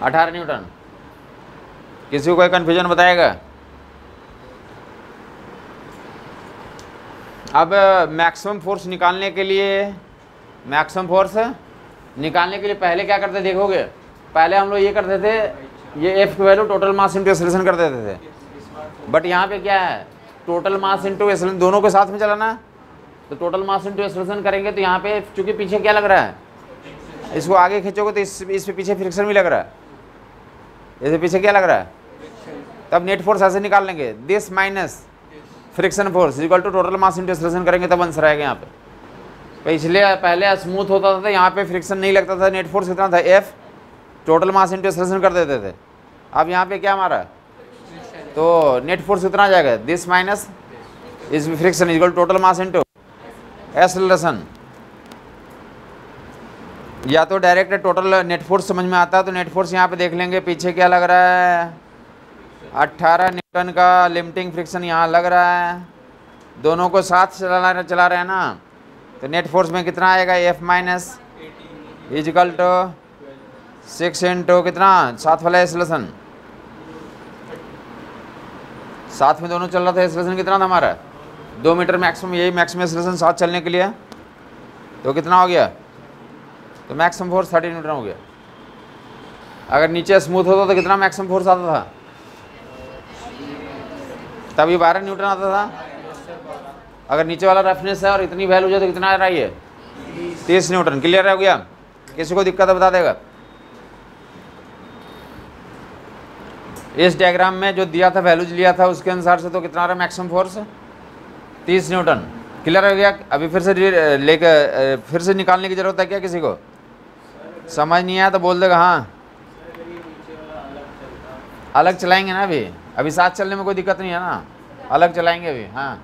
18 न्यूटन। किसी को कोई कन्फ्यूजन बताएगा? अब मैक्सिमम फोर्स निकालने के लिए पहले क्या करते देखोगे, पहले हम लोग ये करते थे, ये एफ की value total mass into acceleration कर देते थे। बट यहाँ पे क्या है, टोटल मास इंटू एक्सेलरेशन दोनों के साथ में चलाना। तो टोटल मास इंटू एक्सेलरेशन करेंगे तो यहाँ पे चूंकि पीछे क्या लग रहा है, इसको आगे खींचोगे तो इस पे पीछे फ्रिक्शन भी लग रहा है, इससे पीछे क्या लग रहा है। तब नेट फोर्स ऐसे निकाल लेंगे, this minus friction force equal to total mass into acceleration करेंगे तब आंसर आएगा यहाँ पे। इसलिए पहले स्मूथ होता था, यहाँ पे फ्रिक्शन नहीं लगता था। नेट फोर्स कितना था F, total mass into acceleration कर देते थे। अब यहाँ पे क्या हमारा, तो नेट फोर्स कितना आ जाएगा, दिस माइनस इस friction equal total mass into acceleration. या तो डायरेक्ट टोटल नेट फोर्स समझ में आता है तो नेट फोर्स यहाँ पे देख लेंगे, पीछे क्या लग रहा है 18 न्यूटन का लिमिटिंग फ्रिक्शन यहाँ लग रहा है, दोनों को साथ चला रहे हैं ना, तो नेट फोर्स में कितना आएगा F minus equal to 6 into कितना 7 वाला एक्सेलरेशन, साथ में दोनों चल रहा था, एक्सेलरेशन कितना था हमारा 2 मीटर मैक्सिमम, यही मैक्सिमम एक्सेलरेशन साथ चलने के लिए, तो कितना हो गया, तो मैक्सिमम फोर्स 30 न्यूटन हो गया। अगर नीचे स्मूथ होता तो कितना मैक्सिमम फोर्स आता था, तभी 12 न्यूटन आता था। अगर नीचे वाला रफनेस है और इतनी वैल्यू हो जाए तो कितना आ रहा है ये 30 न्यूटन। क्लियर हो गया, किसी को दिक्कत है बता देगा। इस डायग्राम में जो दिया था वैल्यूज लिया था उसके अनुसार से तो कितना आ रहा है मैक्सिमम फोर्स 30 न्यूटन। क्लियर हो गया। अभी फिर से लेकर फिर से निकालने की जरूरत है क्या, किसी को समझ नहीं आया तो बोल देगा हाँ, अलग चलाएंगे ना, अभी साथ चलने में कोई दिक्कत नहीं है ना, अलग चलाएंगे अभी। हाँ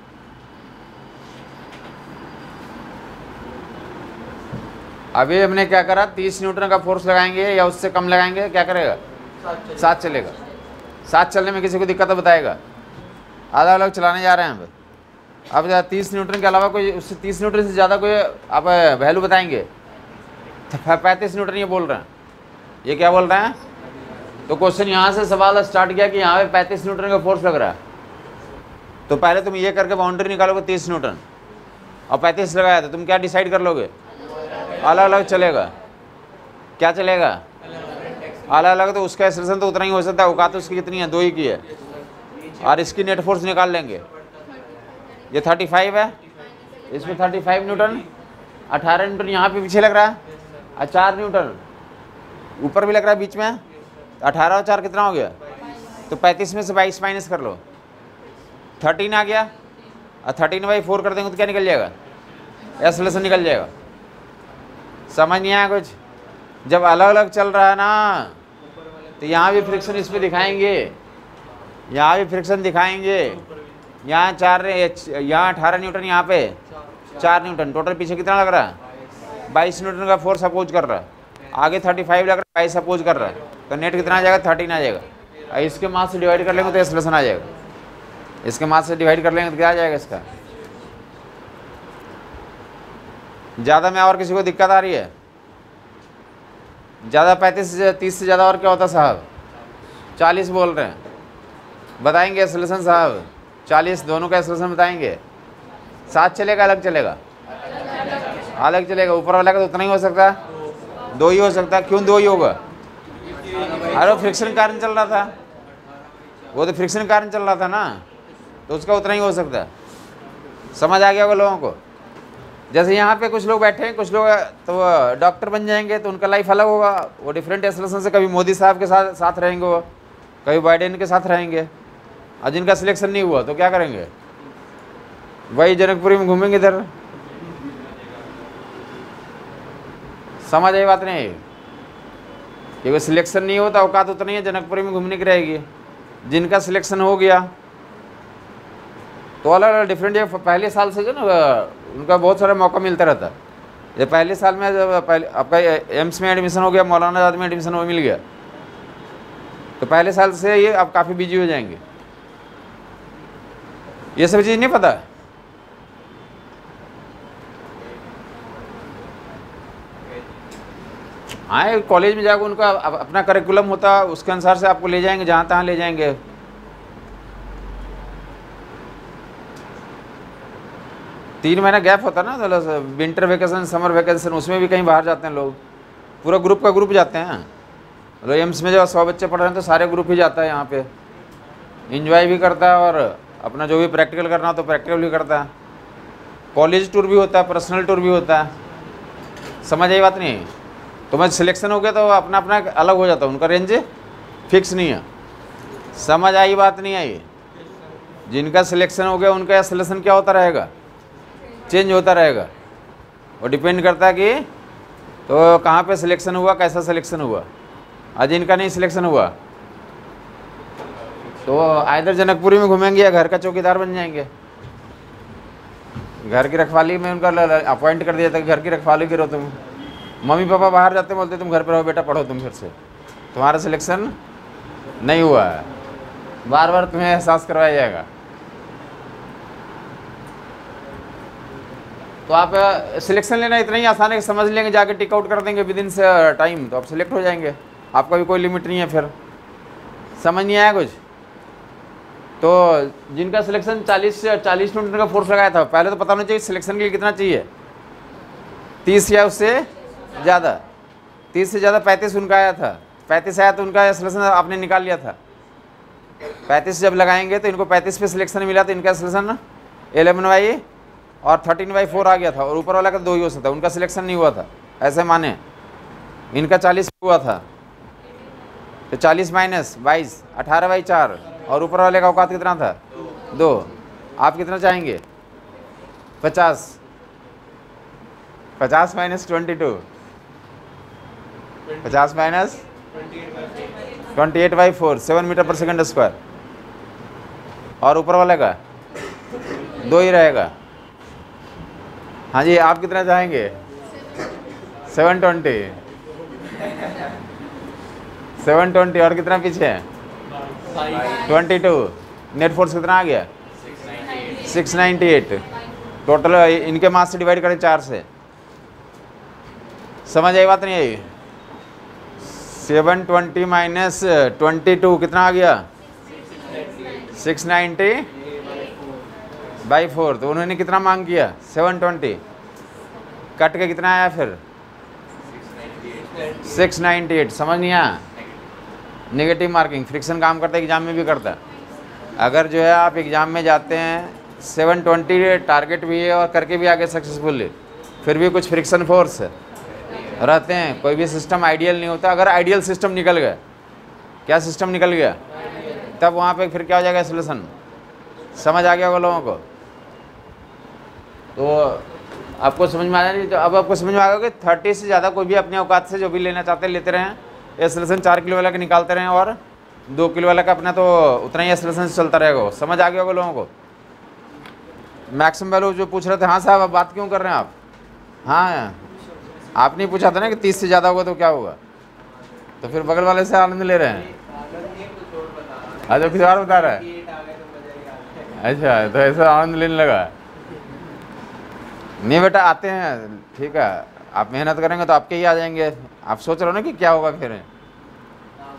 अभी हमने क्या करा, 30 न्यूटन का फोर्स लगाएंगे या उससे कम लगाएंगे, क्या करेगा साथ चलेगा। साथ चलने में किसी को दिक्कत है बताएगा, अलग अलग चलाने जा रहे हैं। अब 30 न्यूटन के अलावा कोई उससे 30 न्यूटन से ज़्यादा कोई आप वैल्यू बताएंगे, 35 न्यूटन ये बोल रहे हैं, ये क्या बोल रहे हैं। तो क्वेश्चन यहाँ से सवाल स्टार्ट किया कि यहाँ पे 35 न्यूटन का फोर्स लग रहा है, तो पहले तुम ये करके बाउंड्री निकालोगे 30 न्यूटन और 35 लगाया, तो तुम क्या डिसाइड कर लोगे, अलग अलग चलेगा, क्या चलेगा अलग अलग। तो उसका एक्सेलरेशन तो उतना ही हो सकता है, औकात उसकी कितनी है 2 ही की है, और इसकी नेट फोर्स निकाल लेंगे। ये 35 है, इसमें 35 न्यूटन, 18 न्यूटन यहाँ पे पीछे लग रहा है, और 4 न्यूटन ऊपर भी लग रहा है बीच में, 18 और 4 कितना हो गया, तो 35 में से 22 माइनस कर लो, 13 आ गया, और 13/4 कर देंगे तो क्या निकल जाएगा, एक्सेलरेशन निकल जाएगा। समझ नहीं आया कुछ। जब अलग अलग चल रहा है ना तो यहाँ भी फ्रिक्शन इस पर दिखाएंगे, यहाँ भी फ्रिक्शन दिखाएंगे। यहाँ 18 न्यूटन, यहाँ पे 4 न्यूटन, टोटल पीछे कितना लग रहा है 22 न्यूटन का फोर्स अपोज कर रहा है, आगे 35 लग रहा है, 22 अपोज कर रहा है, तो नेट कितना आ जाएगा 13 आ जाएगा। और इसके मास से डिवाइड कर लेंगे तो एक्सेलरेशन आ जाएगा, इसके मास से डिवाइड कर लेंगे तो क्या आ जाएगा इसका। ज़्यादा में और किसी को दिक्कत आ रही है, ज़्यादा 35 से 30 से ज़्यादा और क्या होता साहब, 40 बोल रहे हैं, बताएंगे एक्सेलरेशन साहब 40, दोनों का एक्सेलरेशन बताएंगे। साथ चलेगा अलग चलेगा, अलग चलेगा। ऊपर वाला का तो उतना ही हो सकता है, 2 ही हो सकता है। क्यों 2 ही होगा, अरे फ्रिक्शन कारण चल रहा था, वो तो फ्रिक्शन कारण चल रहा था ना, तो उसका उतना ही हो सकता है। समझ आ गया होगा लोगों को। जैसे यहाँ पे कुछ लोग बैठे हैं, कुछ लोग तो डॉक्टर बन जाएंगे तो उनका लाइफ अलग होगा, वो डिफरेंट एक्सेलरेशन से, कभी मोदी साहब के साथ रहेंगे, वो कभी बाइडेन के साथ रहेंगे, और जिनका सिलेक्शन नहीं हुआ तो क्या करेंगे, वही जनकपुरी में घूमेंगे इधर। समझ आई बात नहीं, क्योंकि सिलेक्शन नहीं होता, औकात उतनी है जनकपुरी में घूमने की रहेगी। जिनका सिलेक्शन हो गया तो अलग अलग डिफरेंट, पहले साल से जो ना उनका बहुत सारा मौका मिलता रहता है। ये पहले साल में जब पहले आपका एम्स में एडमिशन हो गया, मौलाना आजाद में एडमिशन मिल गया, तो पहले साल से ये आप काफ़ी बिजी हो जाएंगे। ये सब चीज़ नहीं पता, हाँ कॉलेज में जाकर उनका अपना करिकुलम होता, उसके अनुसार से आपको ले जाएंगे, जहाँ तहाँ ले जाएंगे। तीन महीना गैप होता है ना, तो विंटर वेकेशन, समर वेकेशन, उसमें भी कहीं बाहर जाते हैं लोग, पूरा ग्रुप का ग्रुप जाते हैं। तो एम्स में जब 100 बच्चे पढ़ रहे हैं तो सारे ग्रुप ही जाता है यहाँ पे, इंजॉय भी करता है और अपना जो भी प्रैक्टिकल करना हो तो प्रैक्टिकल भी करता है। कॉलेज टूर भी होता है, पर्सनल टूर भी होता है। समझ आई बात नहीं। तो मैं सिलेक्शन हो गया तो अपना अपना अलग हो जाता है, उनका रेंज फिक्स नहीं है। समझ आई बात नहीं आई। जिनका सिलेक्शन हो गया उनका एक्सेलरेशन क्या होता रहेगा, चेंज होता रहेगा। वो डिपेंड करता है कि तो कहाँ पे सिलेक्शन हुआ, कैसा सिलेक्शन हुआ। आज जिनका नहीं सिलेक्शन हुआ तो आइधर जनकपुरी में घूमेंगे या घर का चौकीदार बन जाएंगे। घर की रखवाली में उनका अपॉइंट कर दिया था कि घर की रखवाली करो तुम, मम्मी पापा बाहर जाते बोलते तुम घर पे रहो बेटा, पढ़ो तुम फिर से, तुम्हारा सिलेक्शन नहीं हुआ है, बार बार तुम्हें एहसास करवाया जाएगा। तो आप सिलेक्शन लेना इतना ही आसान है कि समझ लेंगे, जाके टिक आउट कर देंगे विद इन से टाइम, तो आप सिलेक्ट हो जाएंगे, आपका भी कोई लिमिट नहीं है। फिर समझ नहीं आया कुछ? तो जिनका सिलेक्शन 40 स्टूडेंट का फोर्स लगाया था, पहले तो पता होना चाहिए सिलेक्शन के लिए कितना चाहिए, 30 या उससे ज़्यादा। 30 से ज़्यादा 35 उनका आया था, 35 आया तो उनका सिलेक्शन आपने निकाल लिया था। 35 जब लगाएंगे तो इनको 35 पे सिलेक्शन मिला, तो इनका सिलेक्शन 11/, और 13/4 आ गया था, और ऊपर वाला का 2 ही हो सकता, उनका सिलेक्शन नहीं हुआ था, ऐसे माने। इनका 40 हुआ था, तो 40 - 22 18/4, और ऊपर वाले का औकात कितना था 2। आप कितना चाहेंगे? 50 - 22 50 - 28/4 7 मीटर पर सेकंड स्क्वायर, और ऊपर वाले का 2 ही रहेगा। हाँ जी, आप कितना चाहेंगे? 720 720, और कितना पीछे है? 22। नेट फोर्स कितना आ गया? 698। टोटल इनके मास से डिवाइड करें 4 से। समझ आई बात नहीं आई? 720 - 22 कितना आ गया? 690/4। तो उन्होंने कितना मांग किया? 720। कट के कितना आया फिर? 698। समझ नहीं आया? नेगेटिव मार्किंग फ्रिक्शन काम करता है, एग्जाम में भी करता है। अगर जो है आप एग्ज़ाम में जाते हैं 720 टारगेट भी है और करके भी आगे सक्सेसफुली, फिर भी कुछ फ्रिक्शन फोर्स रहते हैं, कोई भी सिस्टम आइडियल नहीं होता। अगर आइडियल सिस्टम निकल गया, क्या सिस्टम निकल गया, तब वहाँ पे फिर क्या हो जाएगा सोल्यूशन। समझ आ गया होगा लोगों को? तो आपको समझ में आ जाएगी। तो अब आपको समझ में आ गया कि 30 से ज़्यादा कोई भी अपने औकात से जो भी लेना चाहते हैं लेते रहें। एक्सेलरेशन 4 किलो वाला का निकालते रहें, और 2 किलो वाला का अपना तो उतना ही एक्सेलरेशन चलता रहेगा। समझ आ गया होगा लोगों को? मैक्सिमम वैल्यू जो पूछ रहे थे, हाँ साहब अब बात क्यों कर रहे हैं आप? हाँ, आपने ही पूछा था ना कि 30 से ज़्यादा होगा तो क्या होगा, तो फिर बगल वाले से आनंद ले रहे हैं। अच्छा, कुछ और बता रहा है? अच्छा, तो ऐसा आनंद लेने लगा। नहीं बेटा, आते हैं, ठीक है, आप मेहनत करेंगे तो आपके ही आ जाएंगे। आप सोच रहे हो ना कि क्या होगा फिर,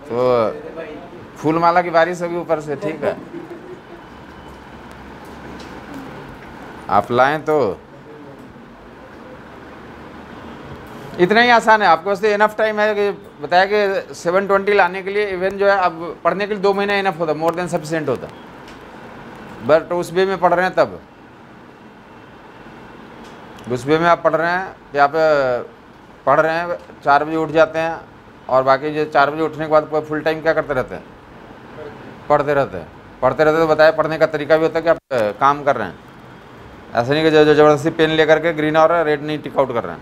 तो फूल माला की बारिश होगी ऊपर से, ठीक है। आप लाएं तो इतना ही आसान है। आपके वास्ते इनफ टाइम है कि बताया कि 720 लाने के लिए इवन जो है अब पढ़ने के लिए 2 महीना इनफ होता, मोर देन सफिशिएंट होता। बट उस वे में पढ़ रहे हैं, तब उस वे में आप पढ़ रहे हैं कि आप पढ़ रहे हैं 4 बजे उठ जाते हैं, और बाकी जो 4 बजे उठने के बाद फुल टाइम क्या करते रहते हैं? पढ़ते रहते हैं। तो बताया पढ़ने का तरीका भी होता है कि आप काम कर रहे हैं, ऐसा नहीं कि जो ज़बरदस्ती पेन लेकर के ग्रीन और रेड नहीं टिक आउट कर रहे हैं।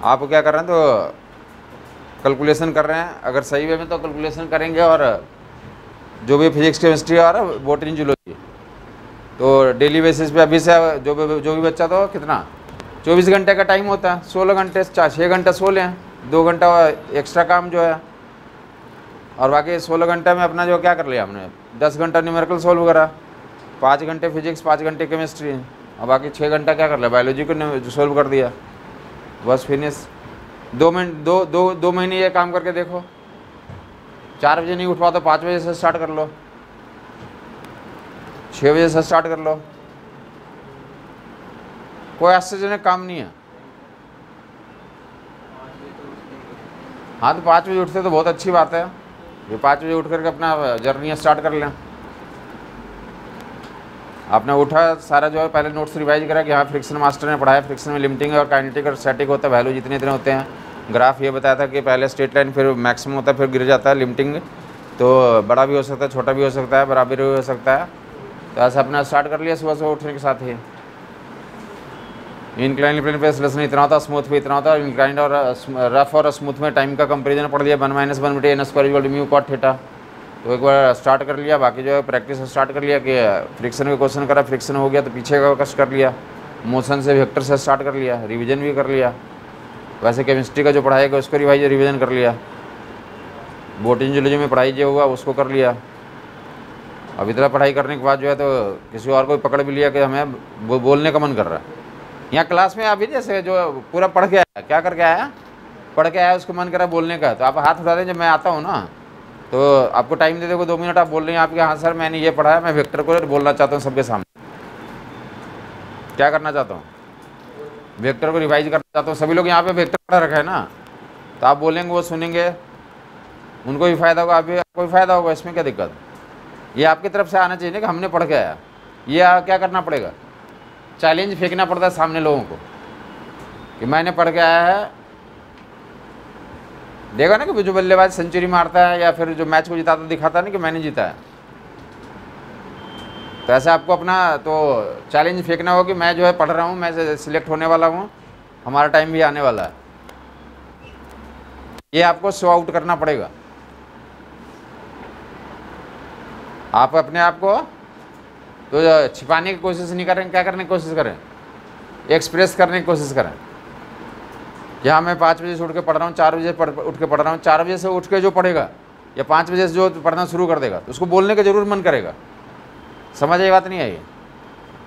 आप क्या कर रहे हैं? तो कैलकुलेशन कर रहे हैं। अगर सही वे में तो कैलकुलेशन करेंगे, और जो भी फिजिक्स केमिस्ट्री और बॉटनी जूलॉजी, तो डेली बेसिस पे अभी से जो भी बच्चा तो कितना 24 घंटे का टाइम होता है, 16 घंटे 6 घंटे सो लें, 2 घंटा एक्स्ट्रा काम जो है, और बाकी 16 घंटे में अपना जो क्या कर लिया हमने, 10 घंटा न्यूमेरिकल सोल्व करा, 5 घंटे फिजिक्स, 5 घंटे केमिस्ट्री, और बाकी 6 घंटा क्या कर लिया, बायोलॉजी को सोल्व कर दिया, बस फिनिश। 2 महीने ये काम करके देखो। 4 बजे नहीं उठ पाओ तो 5 बजे से स्टार्ट कर लो, 6 बजे से स्टार्ट कर लो, कोई आश्चर्यजनक काम नहीं है। हाँ, तो 5 बजे उठते तो बहुत अच्छी बात है। ये 5 बजे उठ करके अपना जर्नी स्टार्ट कर लें। आपने उठा, सारा जो है पहले नोट्स रिवाइज करा कि हाँ फ्रिक्शन मास्टर ने पढ़ाया, फ्रिक्शन में लिमिटिंग और काइनेटिक और स्टैटिक होता है, वैल्यू जितने इतने होते हैं। ग्राफ ये बताया था कि पहले स्ट्रेट लाइन, फिर मैक्सिमम होता है, फिर गिर जाता है। लिमिटिंग तो बड़ा भी हो सकता है, छोटा भी हो सकता है, बराबर भी हो सकता है। तो ऐसा अपना स्टार्ट कर लिया सुबह उठने के साथ ही। इंक्लाइन प्लेन पे एक्सेलरेशन इतना होता है, स्मूथ पे इतना होता है। इंक्लाइंड और रफ और स्मूथ में टाइम का कंपेरिजन पढ़ दिया, 1 - 1/n² म्यू कॉट थीटा। तो एक बार स्टार्ट कर लिया, बाकी जो है प्रैक्टिस स्टार्ट कर लिया कि फ्रिक्शन का क्वेश्चन करा, फ्रिक्शन हो गया तो पीछे का कष्ट कर लिया, मोशन से वेक्टर से स्टार्ट कर लिया, रिवीजन भी कर लिया। वैसे केमिस्ट्री का जो पढ़ाई का उसको रिवीजन कर लिया, बोटनी जूलॉजी में पढ़ाई जो हुआ उसको कर लिया। अब इतना पढ़ाई करने के बाद जो है तो किसी और को पकड़ भी लिया कि हमें बोलने का मन कर रहा है। यहाँ क्लास में अभी जैसे जो पूरा पढ़ के आया, क्या करके आया, पढ़ के आया, उसको मन करा बोलने का, तो आप हाथ उठा दें। जब मैं आता हूँ ना तो आपको टाइम दे दे 2 मिनट, आप बोल रहे हैं आपके, हाँ सर मैंने ये पढ़ा है, मैं वेक्टर को बोलना चाहता हूँ सबके सामने। क्या करना चाहता हूँ, वेक्टर को रिवाइज करना चाहता हूँ। सभी लोग यहाँ पे वेक्टर पढ़ा रखा है ना, तो आप बोलेंगे वो सुनेंगे, उनको भी फ़ायदा होगा, आपको भी फ़ायदा होगा। इसमें क्या दिक्कत। ये आपकी तरफ से आना चाहिए ना कि हमने पढ़ के आया। ये क्या करना पड़ेगा, चैलेंज फेंकना पड़ता है सामने लोगों को कि मैंने पढ़ के आया है। देखा ना कि जो बल्लेबाज सेंचुरी मारता है या फिर जो मैच को जिताता दिखाता है ना कि मैंने जीता है, तो ऐसा आपको अपना तो चैलेंज फेंकना हो कि मैं जो है पढ़ रहा हूँ, मैं सिलेक्ट होने वाला हूँ, हमारा टाइम भी आने वाला है। ये आपको शो आउट करना पड़ेगा। आप अपने आप को तो छिपाने की कोशिश नहीं करें, क्या करने की कोशिश करें, एक्सप्रेस करने की कोशिश करें। यहाँ मैं 5 बजे से उठ के पढ़ रहा हूँ, 4 बजे उठ के पढ़ रहा हूँ। 4 बजे से उठ के जो पढ़ेगा या 5 बजे से जो पढ़ना शुरू कर देगा तो उसको बोलने का जरूर मन करेगा। समझ आई बात नहीं आई।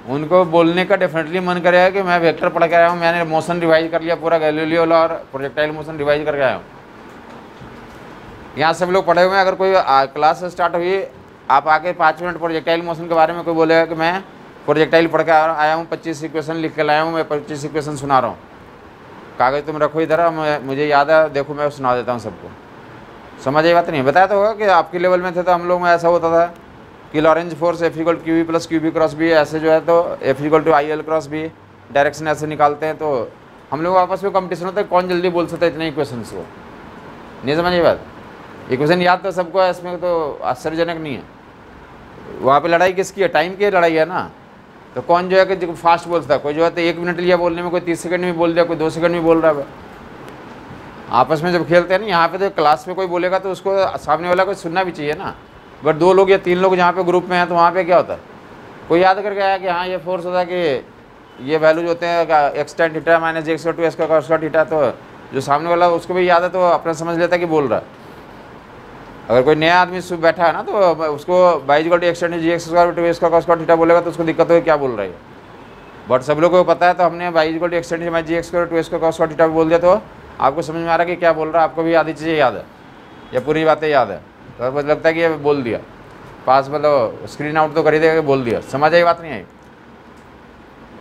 उनको बोलने का डेफिनेटली मन करेगा कि मैं वेक्टर पढ़ के आया हूँ, मैंने मोशन रिवाइज कर लिया पूरा, गैलीलियो लॉ और प्रोजेक्टाइल मोशन रिवाइज करके आया हूँ। यहाँ सब लोग पढ़े हुए हैं। अगर कोई क्लास स्टार्ट हुई, आप आके 5 मिनट प्रोजेक्टाइल मोशन के बारे में कोई बोलेगा कि मैं प्रोजेक्टाइल पढ़ के आया हूँ, 25 इक्वेशन लिख के लाया हूँ, मैं 25 इक्वेशन सुना रहा हूँ, कागज़ तुम रखो इधर, मुझे याद है, देखो मैं सुना देता हूँ सबको। समझ आई बात नहीं। बताया तो होगा कि आपके लेवल में थे तो हम लोग में ऐसा होता था कि Lorentz force F = QE + QB cross B, ऐसे जो है तो F = IL cross B, direction ऐसे निकालते हैं। तो हम लोग आपस में कंपटीशन होता है कौन जल्दी बोल सकता है इतने इक्वेशन को। नहीं समझ आई बात। इक्वेशन याद तो सबको है, इसमें तो आश्चर्यजनक नहीं है। वहाँ पे लड़ाई किसकी है, टाइम की लड़ाई है ना। तो कौन जो है कि फास्ट बोलता है, कोई जो है तो 1 मिनट लिया बोलने में, कोई 30 सेकंड में बोल दिया, कोई 2 सेकंड में बोल रहा है। आपस में जब खेलते हैं ना, यहाँ पे तो क्लास में कोई बोलेगा तो उसको सामने वाला को सुनना भी चाहिए ना। बट 2 लोग या 3 लोग जहाँ पे ग्रुप में हैं तो वहाँ पे क्या होता है, कोई याद करके आया कि हाँ ये फोर्स होता है कि ये वैल्यूज होते हैं x tan theta - x/2 cos theta, तो जो सामने वाला उसको भी याद है तो अपना समझ लेता है कि बोल रहा है। अगर कोई नया आदमी बैठा है ना तो उसको y = x tan gx² cos theta बोलेगा तो उसको दिक्कत होगी क्या बोल रहा है। बट सब लोगों को पता है तो हमने y = x tan gx² cos theta बोल दिया तो आपको समझ में आ रहा है कि क्या बोल रहा है। आपको भी आधी चीज़ें याद है या पूरी बातें याद है, तो मुझे लगता है कि ये बोल दिया पास, मतलब स्क्रीन आउट तो कर ही देगा कि बोल दिया। समझ आई बात नहीं आई।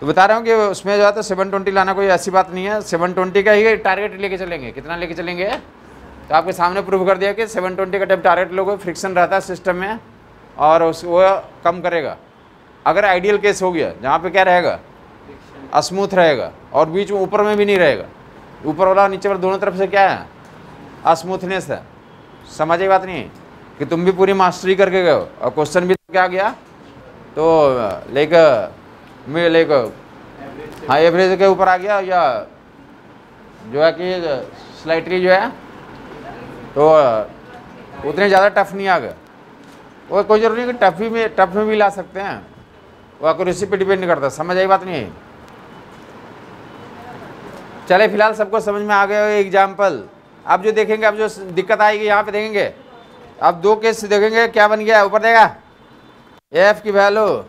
तो बता रहा हूँ कि उसमें जो है तो 720 लाना कोई ऐसी बात नहीं है। 720 का ही टारगेट लेके चलेंगे। कितना लेके चलेंगे, तो आपके सामने प्रूव कर दिया कि 720 का जब टारगेट लोगों फ्रिक्शन रहता है सिस्टम में और वो कम करेगा। अगर आइडियल केस हो गया जहाँ पे क्या रहेगा, स्मूथ रहेगा और बीच में ऊपर में भी नहीं रहेगा, ऊपर वाला नीचे वाला दोनों तरफ से क्या है, अस्मूथनेस है। समझ आई बात नहीं कि तुम भी पूरी मास्टरी करके गए हो और क्वेश्चन भी क्या गया तो लाइक हाँ एवरेज के ऊपर आ गया, या जो है कि स्लाइटली जो है तो उतने ज़्यादा टफ नहीं आ गए। वो कोई ज़रूरी नहीं कि टफ में भी ला सकते हैं, वो एक्यूरेसी पे डिपेंड करता है। समझ आई बात नहीं है। चले फिलहाल सबको समझ में आ गया एग्जाम्पल। अब जो देखेंगे, अब जो दिक्कत आएगी यहाँ पे देखेंगे, अब 2 केस देखेंगे क्या बन गया। ऊपर देगा एफ की वैल्यू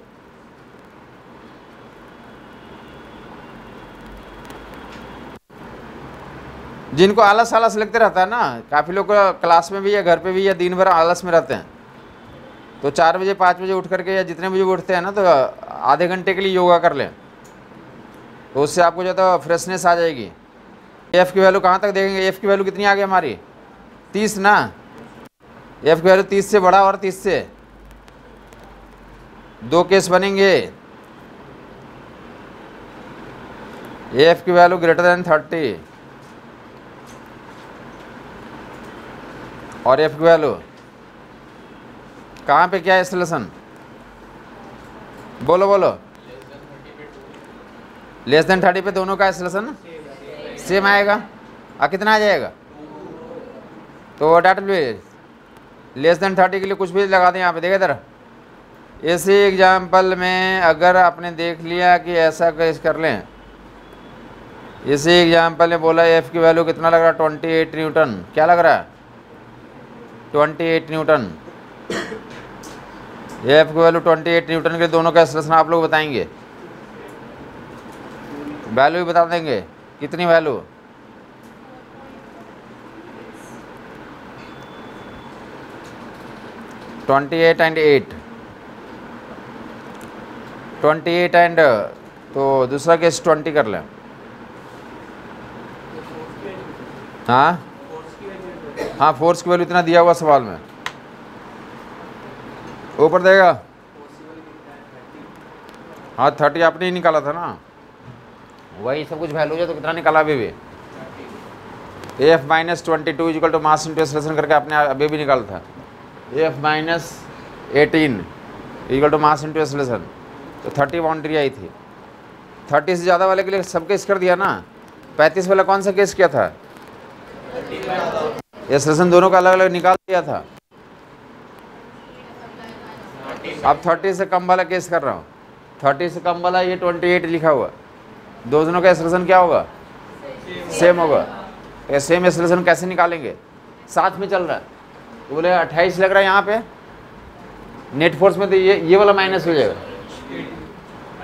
जिनको आलस आलस लगते रहता है ना, काफ़ी लोग क्लास में भी या घर पे भी या दिन भर आलस में रहते हैं, तो 4 बजे 5 बजे उठ करके या जितने बजे उठते हैं ना तो आधे घंटे के लिए योगा कर लें, तो उससे आपको जो तो फ्रेशनेस आ जाएगी। एफ़ की वैल्यू कहाँ तक देखेंगे, एफ़ की वैल्यू कितनी आ गई हमारी 30 ना। एफ़ की वैल्यू 30 से बड़ा और 30 से 2 केस बनेंगे। एफ़ की वैल्यू > 30 और एफ की वैल्यू कहाँ पे क्या है सॉल्यूशन, बोलो बोलो। <30 पे दोनों का सॉल्यूशन सेम आएगा। कितना आ जाएगा, तो डाटा <30 के लिए कुछ भी लगा दें यहाँ पे। देखिए इधर इसी एग्जाम्पल में अगर आपने देख लिया कि ऐसा केस कर लें इसी एग्जाम्पल ने बोला एफ की वैल्यू कितना लग रहा है 28 न्यूटन। क्या लग रहा है 28 न्यूटन। एफ की वैल्यू 28 न्यूटन के दोनों का एक्सप्रेशन आप लोग बताएंगे, वैल्यू भी बता देंगे कितनी वैल्यू। ट्वेंटी एट एंड तो दूसरा केस 20 कर लें। हाँ हाँ, फोर्स की वैल्यू इतना दिया हुआ सवाल में, ऊपर देगा। हाँ 30 आपने ही निकाला था ना, वही सब कुछ वैल्यू है तो कितना निकाला अभी भी। F minus 22 equal to mass into acceleration करके आपने अभी भी निकाला था। F minus 18 equal to mass into acceleration, तो 30 बाउंड्री आई थी। 30 से ज़्यादा वाले के लिए सब केस कर दिया ना। 35 वाला कौन सा केस किया था, एक्सेलरेशन दोनों का अलग अलग निकाल दिया था। अब 30 से कम वाला केस कर रहा हूँ। 30 से कम वाला ये 28 लिखा हुआ, दोनों का एक्सेलरेशन क्या होगा, सेम होगा। तो सेम एक्सेलरेशन कैसे निकालेंगे, साथ में चल रहा है। तो बोले 28 लग रहा है यहाँ पे नेट फोर्स में, तो ये वाला माइनस हो जाएगा,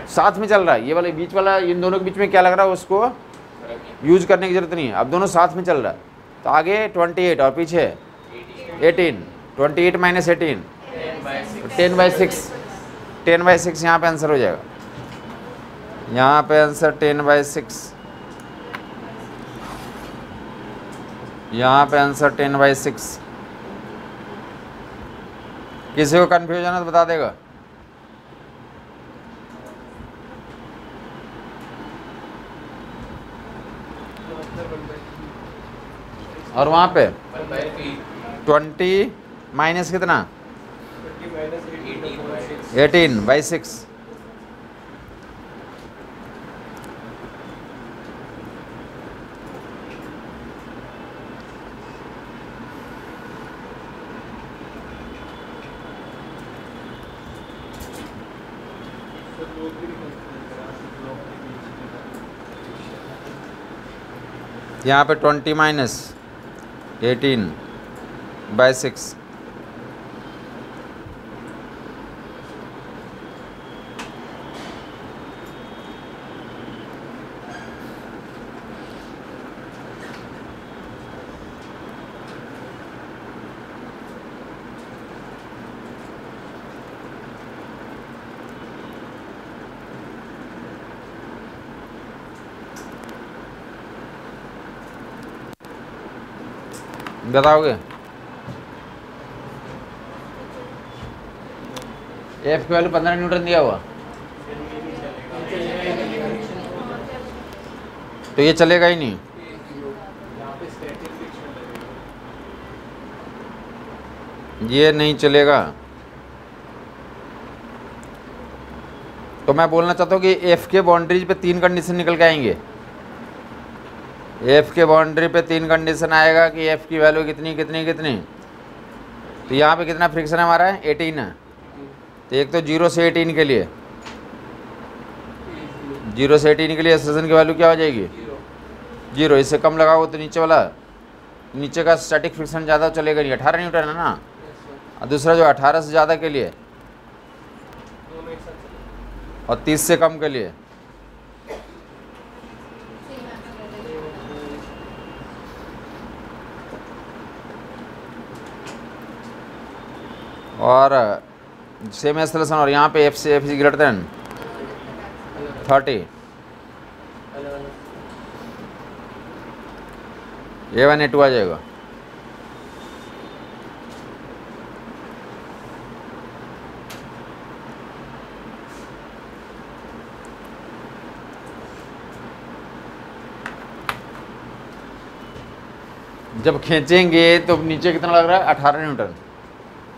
साथ में चल रहा है। ये वाला बीच वाला, इन दोनों के बीच में क्या लग रहा है उसको यूज करने की जरूरत नहीं है, अब दोनों साथ में चल रहा है। तो आगे 28 और पीछे 18, 28 माइनस 18 10/6, 10/6 यहाँ पे आंसर हो जाएगा। यहाँ पे आंसर 10/6, यहाँ पे आंसर 10/6। किसी को कन्फ्यूजन है तो बता देगा। और वहाँ पे 20 माइनस कितना 18/6। यहाँ पे 20 माइनस 18/6। बताओगे एफ की वैल्यू 15 न्यूटन दिया हुआ, तो ये चलेगा ही नहीं। ये नहीं चलेगा। तो मैं बोलना चाहता हूँ कि एफ के बाउंड्रीज पे 3 कंडीशन निकल के आएंगे। एफ के बाउंड्री पे 3 कंडीशन आएगा कि एफ की वैल्यू कितनी कितनी कितनी। तो यहाँ पे कितना फ्रिक्शन है हमारा, 18 है। तो एक तो 0 से 18 के लिए, 0 से 18 के लिए एक्सेलरेशन की वैल्यू क्या हो जाएगी 0। इससे कम लगाओ तो नीचे वाला, नीचे का स्टैटिक फ्रिक्शन ज़्यादा चलेगा नहीं, 18 न्यूटन है ना। और दूसरा जो 18 से ज़्यादा के लिए और 30 से कम के लिए। और सेम एक्सेलरेशन, और यहाँ पे एफ से F is greater than 30, A1 A2 आ जाएगा। जब खींचेंगे तो नीचे कितना लग रहा है 18 न्यूटन।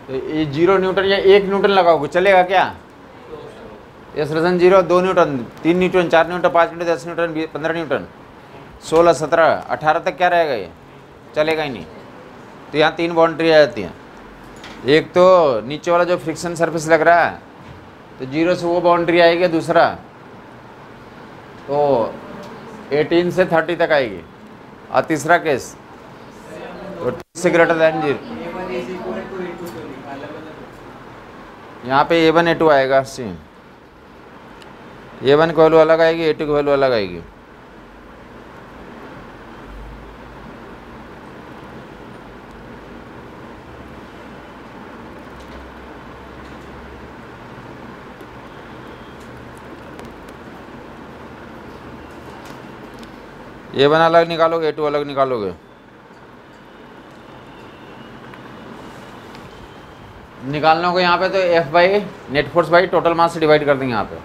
तो ये 0 न्यूटन या 1 न्यूटन लगाओगे चलेगा क्या, acceleration 0, 2 Newton, 3 Newton, 4 Newton, 5 Newton, 10 Newton, 15 Newton, 16, 17, 18 तक क्या रहेगा, ये चलेगा ही नहीं। तो यहाँ 3 बाउंड्री आ जाती हैं। एक तो नीचे वाला जो फ्रिक्शन सरफेस लग रहा है तो 0 से वो बाउंड्री आएगी। दूसरा तो 18 से 30 तक आएगी। और तीसरा केस तो 30 से ग्रेटर देन 0। यहाँ पे A1 A2 आएगा सेम। A1 की वैल्यू अलग आएगी, A2 की वैल्यू अलग आएगी। A1 अलग निकालोगे, A2 अलग निकालोगे। निकालना होगा यहाँ पे तो F by net force by total mass से डिवाइड कर देंगे यहाँ पे।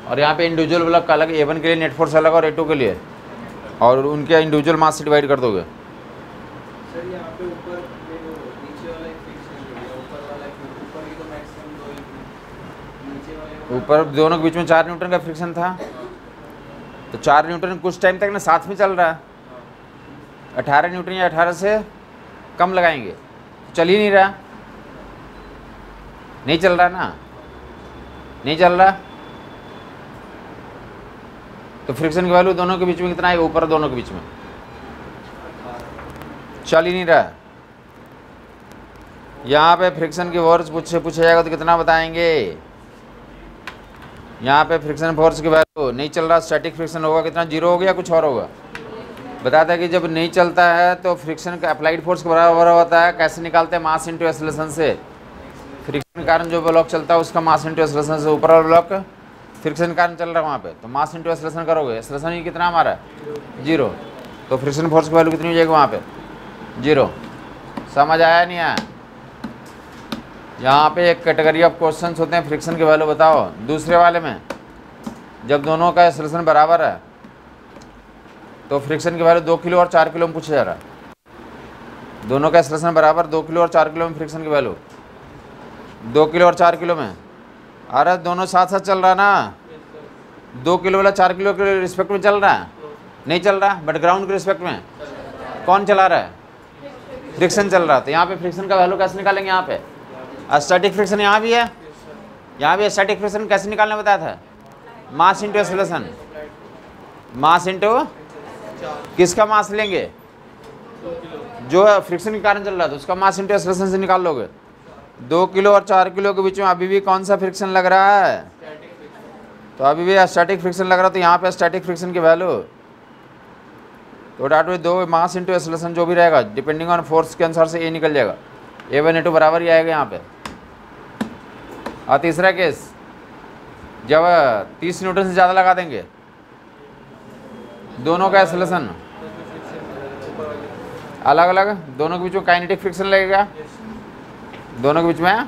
और यहाँ पे इंडिविजुअल ब्लॉक का अलग, A1 के लिए नेट फोर्स अलग और A2 के लिए, और उनके इंडिविजुअल मास से डिवाइड कर दोगे। सर यहाँ पे ऊपर नीचे वाला एक फिक्स नहीं है, ऊपर वाला ऊपर ही तो मैक्सिमम 2 ही, नीचे वाले ऊपर दोनों के बीच में 4 न्यूटन का फ्रिक्शन था, तो 4 न्यूटन कुछ टाइम तक ना साथ में चल रहा है। 18 न्यूटन या 18 से कम लगाएंगे तो चल ही नहीं रहा, नहीं चल रहा ना, नहीं चल रहा। तो फ्रिक्शन की वैल्यू दोनों के बीच में कितना है, ऊपर दोनों के बीच में चल ही नहीं रहा। यहाँ पे फ्रिक्शन की फोर्स पूछा जाएगा तो कितना बताएंगे। यहाँ पे फ्रिक्शन फोर्स की वैल्यू नहीं चल रहा, स्टैटिक फ्रिक्शन होगा कितना, 0 हो गया, कुछ और होगा। बताता है कि जब नहीं चलता है तो फ्रिक्शन का अप्लाइड फोर्स के बराबर होता है। कैसे निकालते हैं, मास इंटू एक्सेलरेशन से। फ्रिक्शन के कारण जो ब्लॉक चलता है उसका मास इंटू एक्सेलरेशन से। ऊपर वाला ब्लॉक फ्रिक्शन के कारण चल रहा है वहाँ पे, तो मास इंटू एक्सेलरेशन करोगे, एक्सेलरेशन ही कितना हमारा 0, तो फ्रिक्शन फोर्स की वैल्यू कितनी हो जाएगी वहाँ पे 0। समझ आया नहीं आया। यहाँ पे एक कैटेगरी ऑफ क्वेश्चन होते हैं, फ्रिक्शन की वैल्यू बताओ। दूसरे वाले में जब दोनों का एक्सेलरेशन बराबर है तो फ्रिक्शन की वैल्यू 2 किलो और 4 किलो में पूछा जा रहा है। दोनों का एक्सेलरेशन बराबर, 2 किलो और 4 किलो में फ्रिक्शन की वैल्यू 2 किलो और 4 किलो में। अरे दोनों साथ साथ चल रहा है ना, 2 किलो वाला 4 किलो के रिस्पेक्ट में चल रहा है, नहीं चल रहा, बट ग्राउंड के रिस्पेक्ट में कौन चला रहा है, फ्रिक्शन चल रहा है। तो यहाँ पे फ्रिक्शन का वैल्यू कैसे निकालेंगे, यहाँ पे स्टैटिक फ्रिक्शन यहाँ भी है, यहाँ भी स्टैटिक फ्रिक्शन कैसे निकालने बताया था, मास इंटू एक्सेलरेशन। मास इंटू किसका मास लेंगे, जो फ्रिक्शन के कारण चल रहा था उसका मास इंटू एक्सेलरेशन से निकाल लोगे। 2 किलो और 4 किलो के बीच में अभी भी कौन सा फ्रिक्शन लग रहा है, तो अभी भी स्टैटिक फ्रिक्शन लग रहा है। तो यहाँ पे स्टैटिक फ्रिक्शन की वैल्यू तो डाट में 2 मास इंटू एक्सेलरेशन जो भी रहेगा डिपेंडिंग ऑन फोर्स के अनुसार से ये निकल जाएगा। A1 A2 बराबर ही आएगा यहाँ पे। और तीसरा केस जब 30 न्यूटन से ज़्यादा लगा देंगे, दोनों का एक्सेलरेशन अलग अलग, दोनों के बीच में काइनेटिक फ्रिक्शन लगेगा, दोनों के बीच में।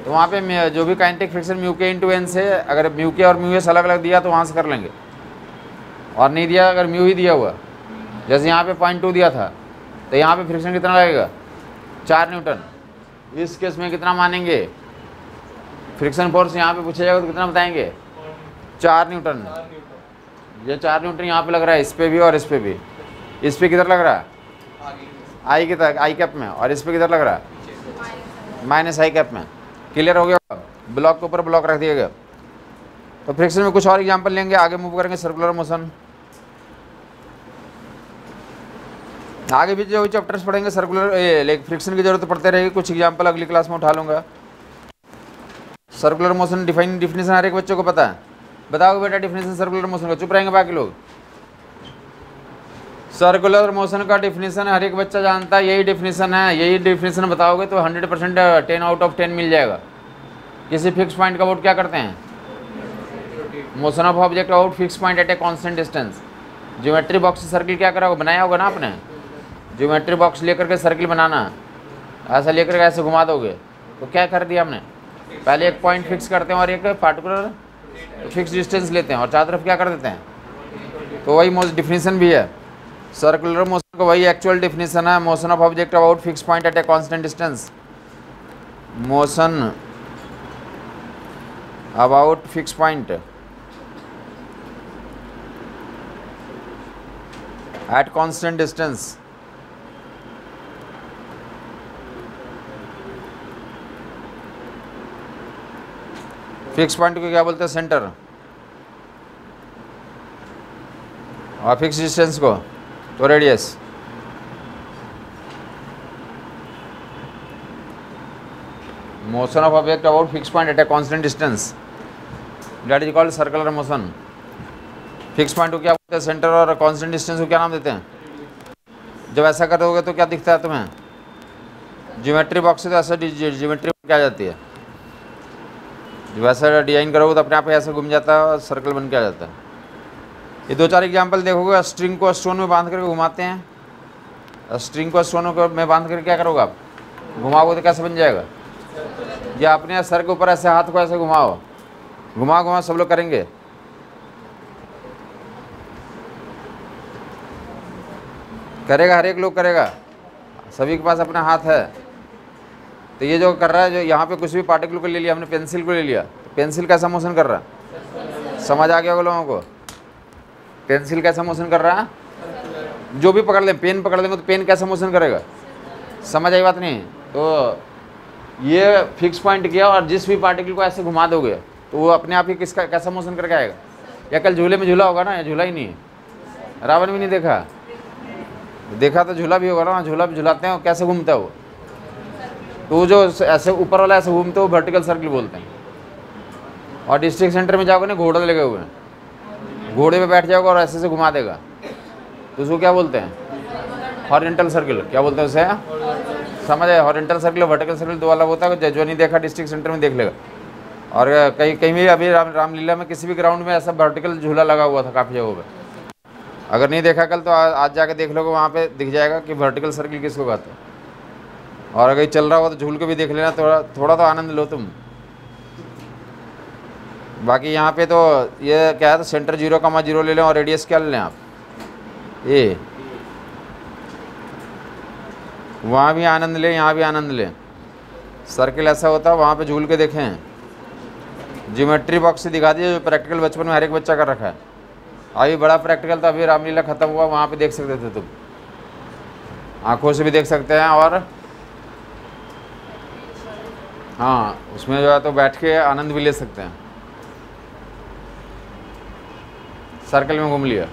तो वहाँ पे जो भी काइनेटिक फ्रिक्शन म्यू के इंटू एन से, अगर म्यू के और म्यू एस अलग अलग दिया तो वहाँ से कर लेंगे, और नहीं दिया अगर म्यू ही दिया हुआ, जैसे यहाँ पे 0.2 दिया था तो यहाँ पे फ्रिक्शन कितना लगेगा 4 न्यूटन। इस केस में कितना मानेंगे, फ्रिक्शन फोर्स यहाँ पे पूछा जाएगा तो कितना बताएंगे 4 न्यूटन। ये 4 न्यूटन यहाँ पे लग रहा है, इस पे भी और इस पे भी। इस पे किधर लग रहा है आई के तक, आई कैप में, और इस पे किधर लग रहा है माइनस आई कैप में। क्लियर हो गया, ब्लॉक के ऊपर ब्लॉक रख दिया गया। तो फ्रिक्शन में कुछ और एग्जांपल लेंगे, आगे मूव करेंगे। सर्कुलर मोशन, आगे भी जो चैप्टर्स पढ़ेंगे सर्कुलर फ्रिक्शन की जरूरत पड़ते रहेगी। कुछ एग्जांपल अगली क्लास में उठा लूँगा। सर्कुलर मोशन डिफिनेशन हर एक बच्चों को पता है, बताओगे बेटा डिफिनेशन सर्कुलर मोशन का, चुप रहेंगे बाकी लोग। सर्कुलर मोशन का डिफिनेशन हर एक बच्चा जानता है, यही डिफिनेशन है। यही डिफिनेशन बताओगे तो 100% 10 आउट ऑफ 10 मिल जाएगा। किसी फिक्स पॉइंट का वोट क्या करते हैं, motion of object out fix point at a constant distance. Geometry box से सर्किल क्या करा होगा, बनाया होगा ना आपने। ज्योमेट्री बॉक्स लेकर के सर्किल बनाना, ऐसा लेकर के ऐसे घुमा दोगे तो क्या कर दिया हमने, पहले एक पॉइंट फिक्स करते हैं और एक पार्टिकुलर फिक्स डिस्टेंस लेते हैं और चारों तरफ क्या कर देते हैं। तो वही डिफिनेशन भी है सर्कुलर मोशन का, वही एक्चुअल डिफिनेशन है। Motion of object about fix point at a constant distance, motion about fix point at constant distance. Fix point को क्या बोलते हैं, सेंटर। और फिक्स डिस्टेंस को तो radius. Motion of object about fix point at a constant distance that is called circular motion. Fix point को क्या बोलते हैं? सेंटर। और कांस्टेंट डिस्टेंस को क्या नाम देते हैं? जब ऐसा करोगे तो क्या दिखता है तुम्हें? ज्योमेट्री बॉक्स से तो ऐसा ज्योमेट्री क्या जाती है, जब ऐसा डिजाइन करोगे तो अपने आप ही ऐसे घूम जाता है और सर्कल बन के आ जाता है। ये 2-4 एग्जाम्पल देखोगे। स्ट्रिंग को स्टोन में बांध करके घुमाते हैं। स्ट्रिंग को स्टोन में बांध करके क्या करोगे आप? घुमाओगे तो कैसे बन जाएगा? या अपने सर के ऊपर ऐसे हाथ को ऐसे घुमाओ, घुमा घुमा सब लोग करेंगे। करेगा, हर एक लोग करेगा, सभी के पास अपना हाथ है। तो ये जो कर रहा है, जो यहाँ पे कुछ भी पार्टिकल को ले लिया हमने, पेंसिल को ले लिया, तो पेंसिल कैसा मोशन कर रहा है? समझ आ गया होगा लोगों को? पेंसिल कैसा मोशन कर रहा है? जो भी पकड़ लें, पेन पकड़ लेंगे तो पेन कैसा मोशन करेगा? समझ आई बात नहीं? तो ये फिक्स पॉइंट किया और जिस भी पार्टिकल को ऐसे घुमा दोगे तो वो अपने आप ही किसका कैसा मोशन करके आएगा? या कल झूले में झूला होगा ना, या झूला ही नहीं है? रावण भी नहीं देखा? देखा तो झूला भी होगा ना, झूला भी झुलाते हैं, कैसे घूमता है वो? तो जो ऐसे ऊपर वाला ऐसे घूमते हो वर्टिकल सर्कल बोलते हैं। और डिस्ट्रिक्ट सेंटर में जाओगे ना, घोड़े लगे हुए हैं, घोड़े पे बैठ जाओगे और ऐसे से घुमा देगा, तो उसको क्या बोलते हैं? Horizontal circle. क्या बोलते हैं उसे? समझ आए? हॉरिजॉन्टल सर्कल, वर्टिकल सर्कल दो अलग होता है। जो नहीं देखा डिस्ट्रिक्ट सेंटर में देख लेगा। और कहीं कहीं भी अभी रामलीला में किसी भी ग्राउंड में ऐसा वर्टिकल झूला लगा हुआ था काफ़ी जगहों पर। अगर नहीं देखा कल तो आज जाके देख लोगे, वहाँ पे दिख जाएगा कि वर्टिकल सर्कल किसको कहते हैं। और अगर चल रहा हो तो झूल के भी देख लेना, थोड़ा तो आनंद लो तुम। बाकी यहाँ पे तो ये क्या है, तो सेंटर 0,0 ले लें और रेडियस क्या ले लें आप? ए। वहाँ भी आनंद लें, यहाँ भी आनंद लें। सर्कल ऐसा होता है, वहाँ पे झूल के देखें। ज्योमेट्री बॉक्स से दिखा दिया, जो प्रैक्टिकल बचपन में हर एक बच्चा कर रखा है। अभी बड़ा प्रैक्टिकल तो अभी रामलीला खत्म हुआ, वहाँ पे देख सकते थे तुम, आंखों से भी देख सकते हैं। और हाँ, उसमें जो है तो बैठ के आनंद भी ले सकते हैं। सर्कल में घूम लिया,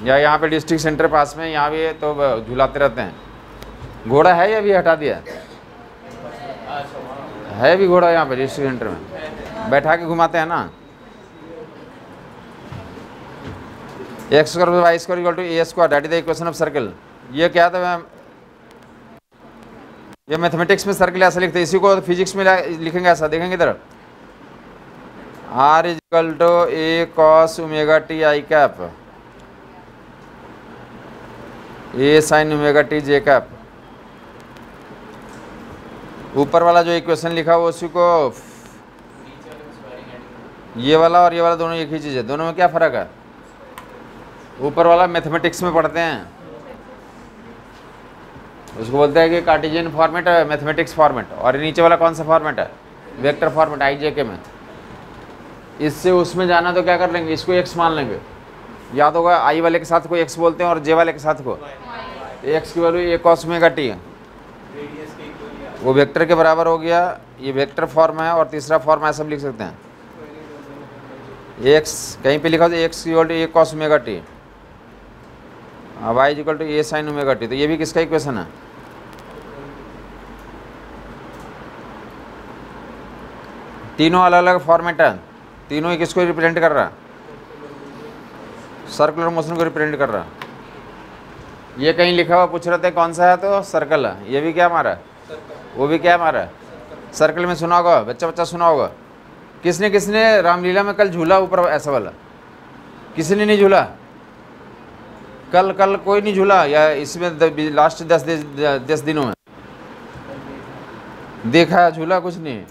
या यहाँ पे डिस्ट्रिक्ट सेंटर पास में, यहाँ भी तो झुलाते रहते हैं। घोड़ा है या भी हटा दिया है? भी घोड़ा यहाँ पे डिस्ट्रिक्ट सेंटर में बैठा के घुमाते हैं ना। x² + y² = a² that is the equation of circle. ये क्या था मैम? ये मैथमेटिक्स में सर्कल ऐसा लिखते हैं, इसी को फिजिक्स में लिखेंगे ऐसा, देखेंगे इधर। r = a cos ω t i cap, a sin ω t j cap. ऊपर वाला जो इक्वेशन लिखा हुआ उसी को, ये वाला और ये वाला दोनों एक ही चीज़ है। दोनों में क्या फ़र्क है? ऊपर वाला मैथमेटिक्स में पढ़ते हैं, उसको बोलते हैं कि कार्टेशियन फॉर्मेट है, मैथमेटिक्स फॉर्मेट। और नीचे वाला कौन सा फॉर्मेट है? वेक्टर फॉर्मेट, IJK में। इससे उसमें जाना तो क्या कर लेंगे, इसको x मान लेंगे। याद होगा, I वाले के साथ को x बोलते हैं और J वाले के साथ को x की वैल्यू a cos ω t है, वो वेक्टर के बराबर हो गया। ये वेक्टर फॉर्म है। और तीसरा फॉर्म ऐसा भी लिख सकते हैं, x कहीं पे लिखा हो तो x = a cos ω t, y = a sin ω t। तो ये भी किसका इक्वेशन है? तीनों अलग अलग फॉर्मेट है, तीनों ही किसको रिप्रेजेंट कर रहा है? सर्कुलर मोशन को रिप्रेजेंट कर रहा है। ये कहीं लिखा हुआ पूछ रहे थे कौन सा है, तो सर्कल है। ये भी क्या हमारा है? वो भी क्या हमारा है? सर्कल में सुना होगा, बच्चा सुना होगा। किसने रामलीला में कल झूला ऊपर ऐसा वाला? किसी ने नहीं झूला कल कोई नहीं झूला? या इसमें लास्ट 10 दिनों में देखा झूला? कुछ नहीं,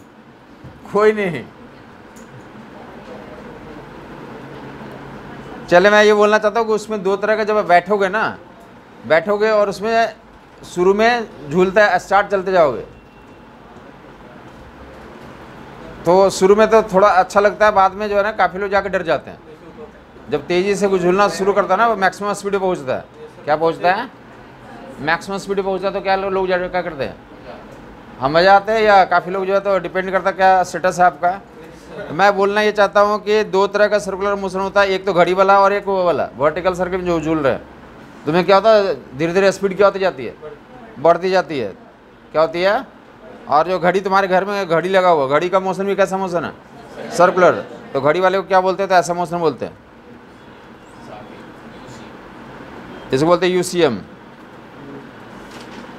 कोई नहीं। चले, मैं ये बोलना चाहता हूँ कि उसमें 2 तरह का, जब बैठोगे और उसमें शुरू में झूलता है, स्टार्ट चलते जाओगे तो शुरू में तो थोड़ा अच्छा लगता है, बाद में जो है ना काफ़ी लोग जाके डर जाते हैं। जब तेज़ी से झूलना शुरू करता है ना, वो मैक्सिमम स्पीड पे पहुंचता है। क्या पहुंचता है? मैक्सिमम स्पीड पे पहुंचता है। तो क्या लोग जाके क्या करते हैं? हम मजा आते हैं, या काफ़ी लोग जो है तो डिपेंड करता है क्या स्टेटस है आपका। मैं बोलना ये चाहता हूँ कि दो तरह का सर्कुलर मोशन होता है, एक तो घड़ी वाला और एक वो वाला वर्टिकल सर्किल में जो झूल रहे हैं। तुम्हें क्या होता है, धीरे धीरे स्पीड क्या होती जाती है, बढ़ती जाती है, क्या होती है। और जो घड़ी तुम्हारे घर में घड़ी लगा हुआ, घड़ी का मोशन भी कैसा मोशन है, सर्कुलर। तो घड़ी वाले को क्या बोलते हैं, तो ऐसा मोशन बोलते हैं, इसको बोलते हैं यूसीएम।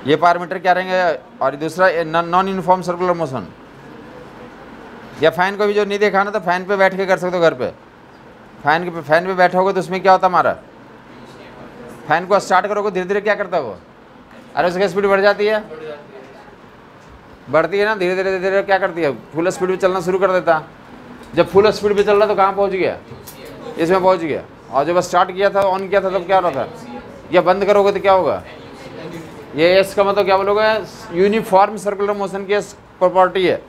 ये पैरामीटर क्या रहेंगे। और दूसरा नॉन यूनिफॉर्म सर्कुलर मोशन, या फैन को भी जो नहीं देखा ना, तो फैन पे बैठ के कर सकते हो घर पे। फैन पे बैठोगे तो उसमें क्या होता हमारा, फैन को स्टार्ट करोगे धीरे धीरे क्या करता है वो, अरे उसकी स्पीड बढ़ जाती है, बढ़ती है ना, धीरे धीरे धीरे क्या करती है, फुल स्पीड पे चलना शुरू कर देता। जब फुल स्पीड पे चल रहा तो कहाँ पहुँच गया, इसमें पहुँच गया। और जब स्टार्ट किया था, ऑन किया था, तब क्या हो रहा था, या बंद करोगे तो क्या होगा। ये इसका मतलब क्या बोलोगे, यूनिफॉर्म सर्कुलर मोशन की प्रॉपर्टी है।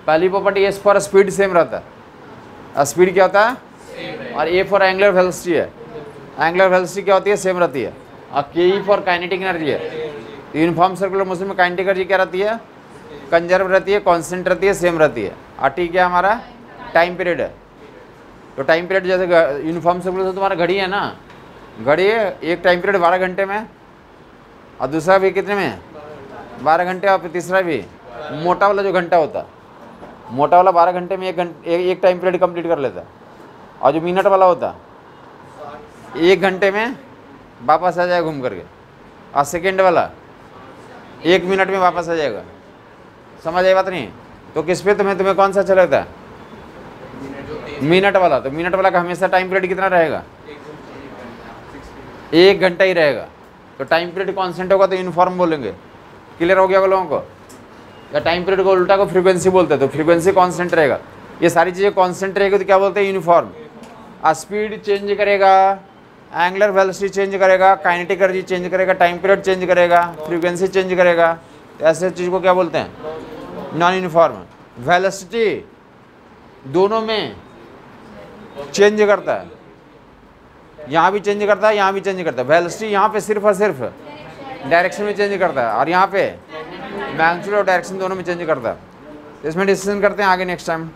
पहली property S for speed same रहता है, स्पीड क्या होता है, और ए फॉर एंगुलर वेलोसिटी है, एंगुलर वेलोसिटी क्या होती है, सेम रहती है। और के ई फॉर काइनेटिक एनर्जी है। यूनिफॉर्म सर्कुलर मोशन में काइनेटिक एनर्जी क्या रहती है, कंजर्व रहती है, कांस्टेंट रहती है, सेम रहती है। और टी क्या हमारा टाइम पीरियड है। तो टाइम पीरियड जैसे यूनिफॉर्म सर्कुलर तुम्हारा घड़ी है ना, घड़ी है, एक टाइम पीरियड 12 घंटे में, और दूसरा भी कितने में 12 घंटे, और तीसरा भी मोटा वाला जो घंटा होता है, मोटा वाला 12 घंटे में एक टाइम पीरियड कंप्लीट कर लेता है। और जो मिनट वाला होता 1 घंटे में वापस आ जाएगा घूम करके। और सेकेंड वाला 1 मिनट में वापस आ जाएगा। समझ आई बात नहीं। तो किस पे तुम्हें कौन सा अच्छा लगता है, मिनट वाला। तो मिनट वाला का हमेशा टाइम पीरियड कितना रहेगा, 1 घंटा ही रहेगा। तो टाइम पीरियड कांस्टेंट होगा तो यूनिफॉर्म बोलेंगे। क्लियर हो गया लोगों को। या टाइम पीरियड को उल्टा को फ्रीक्वेंसी बोलते हैं, तो फ्रीक्वेंसी कांस्टेंट रहेगा। ये सारी चीज़ें कांस्टेंट रहेगी तो क्या बोलते हैं, यूनिफॉर्म। स्पीड चेंज करेगा, एंगुलर वेलोसिटी चेंज करेगा, काइनेटिक एनर्जी चेंज करेगा, टाइम पीरियड चेंज करेगा, फ्रीक्वेंसी चेंज करेगा। तो ऐसे चीज़ को क्या बोलते हैं, नॉन यूनिफॉर्म। वेलोसिटी दोनों में चेंज करता है, यहाँ भी चेंज करता है, यहाँ भी चेंज करता है। वेलोसिटी यहाँ पे सिर्फ और सिर्फ डायरेक्शन में चेंज करता है, और यहाँ पे मैग्नीट्यूड और डायरेक्शन दोनों में चेंज करता है। इसमें डिस्कशन करते हैं आगे नेक्स्ट टाइम।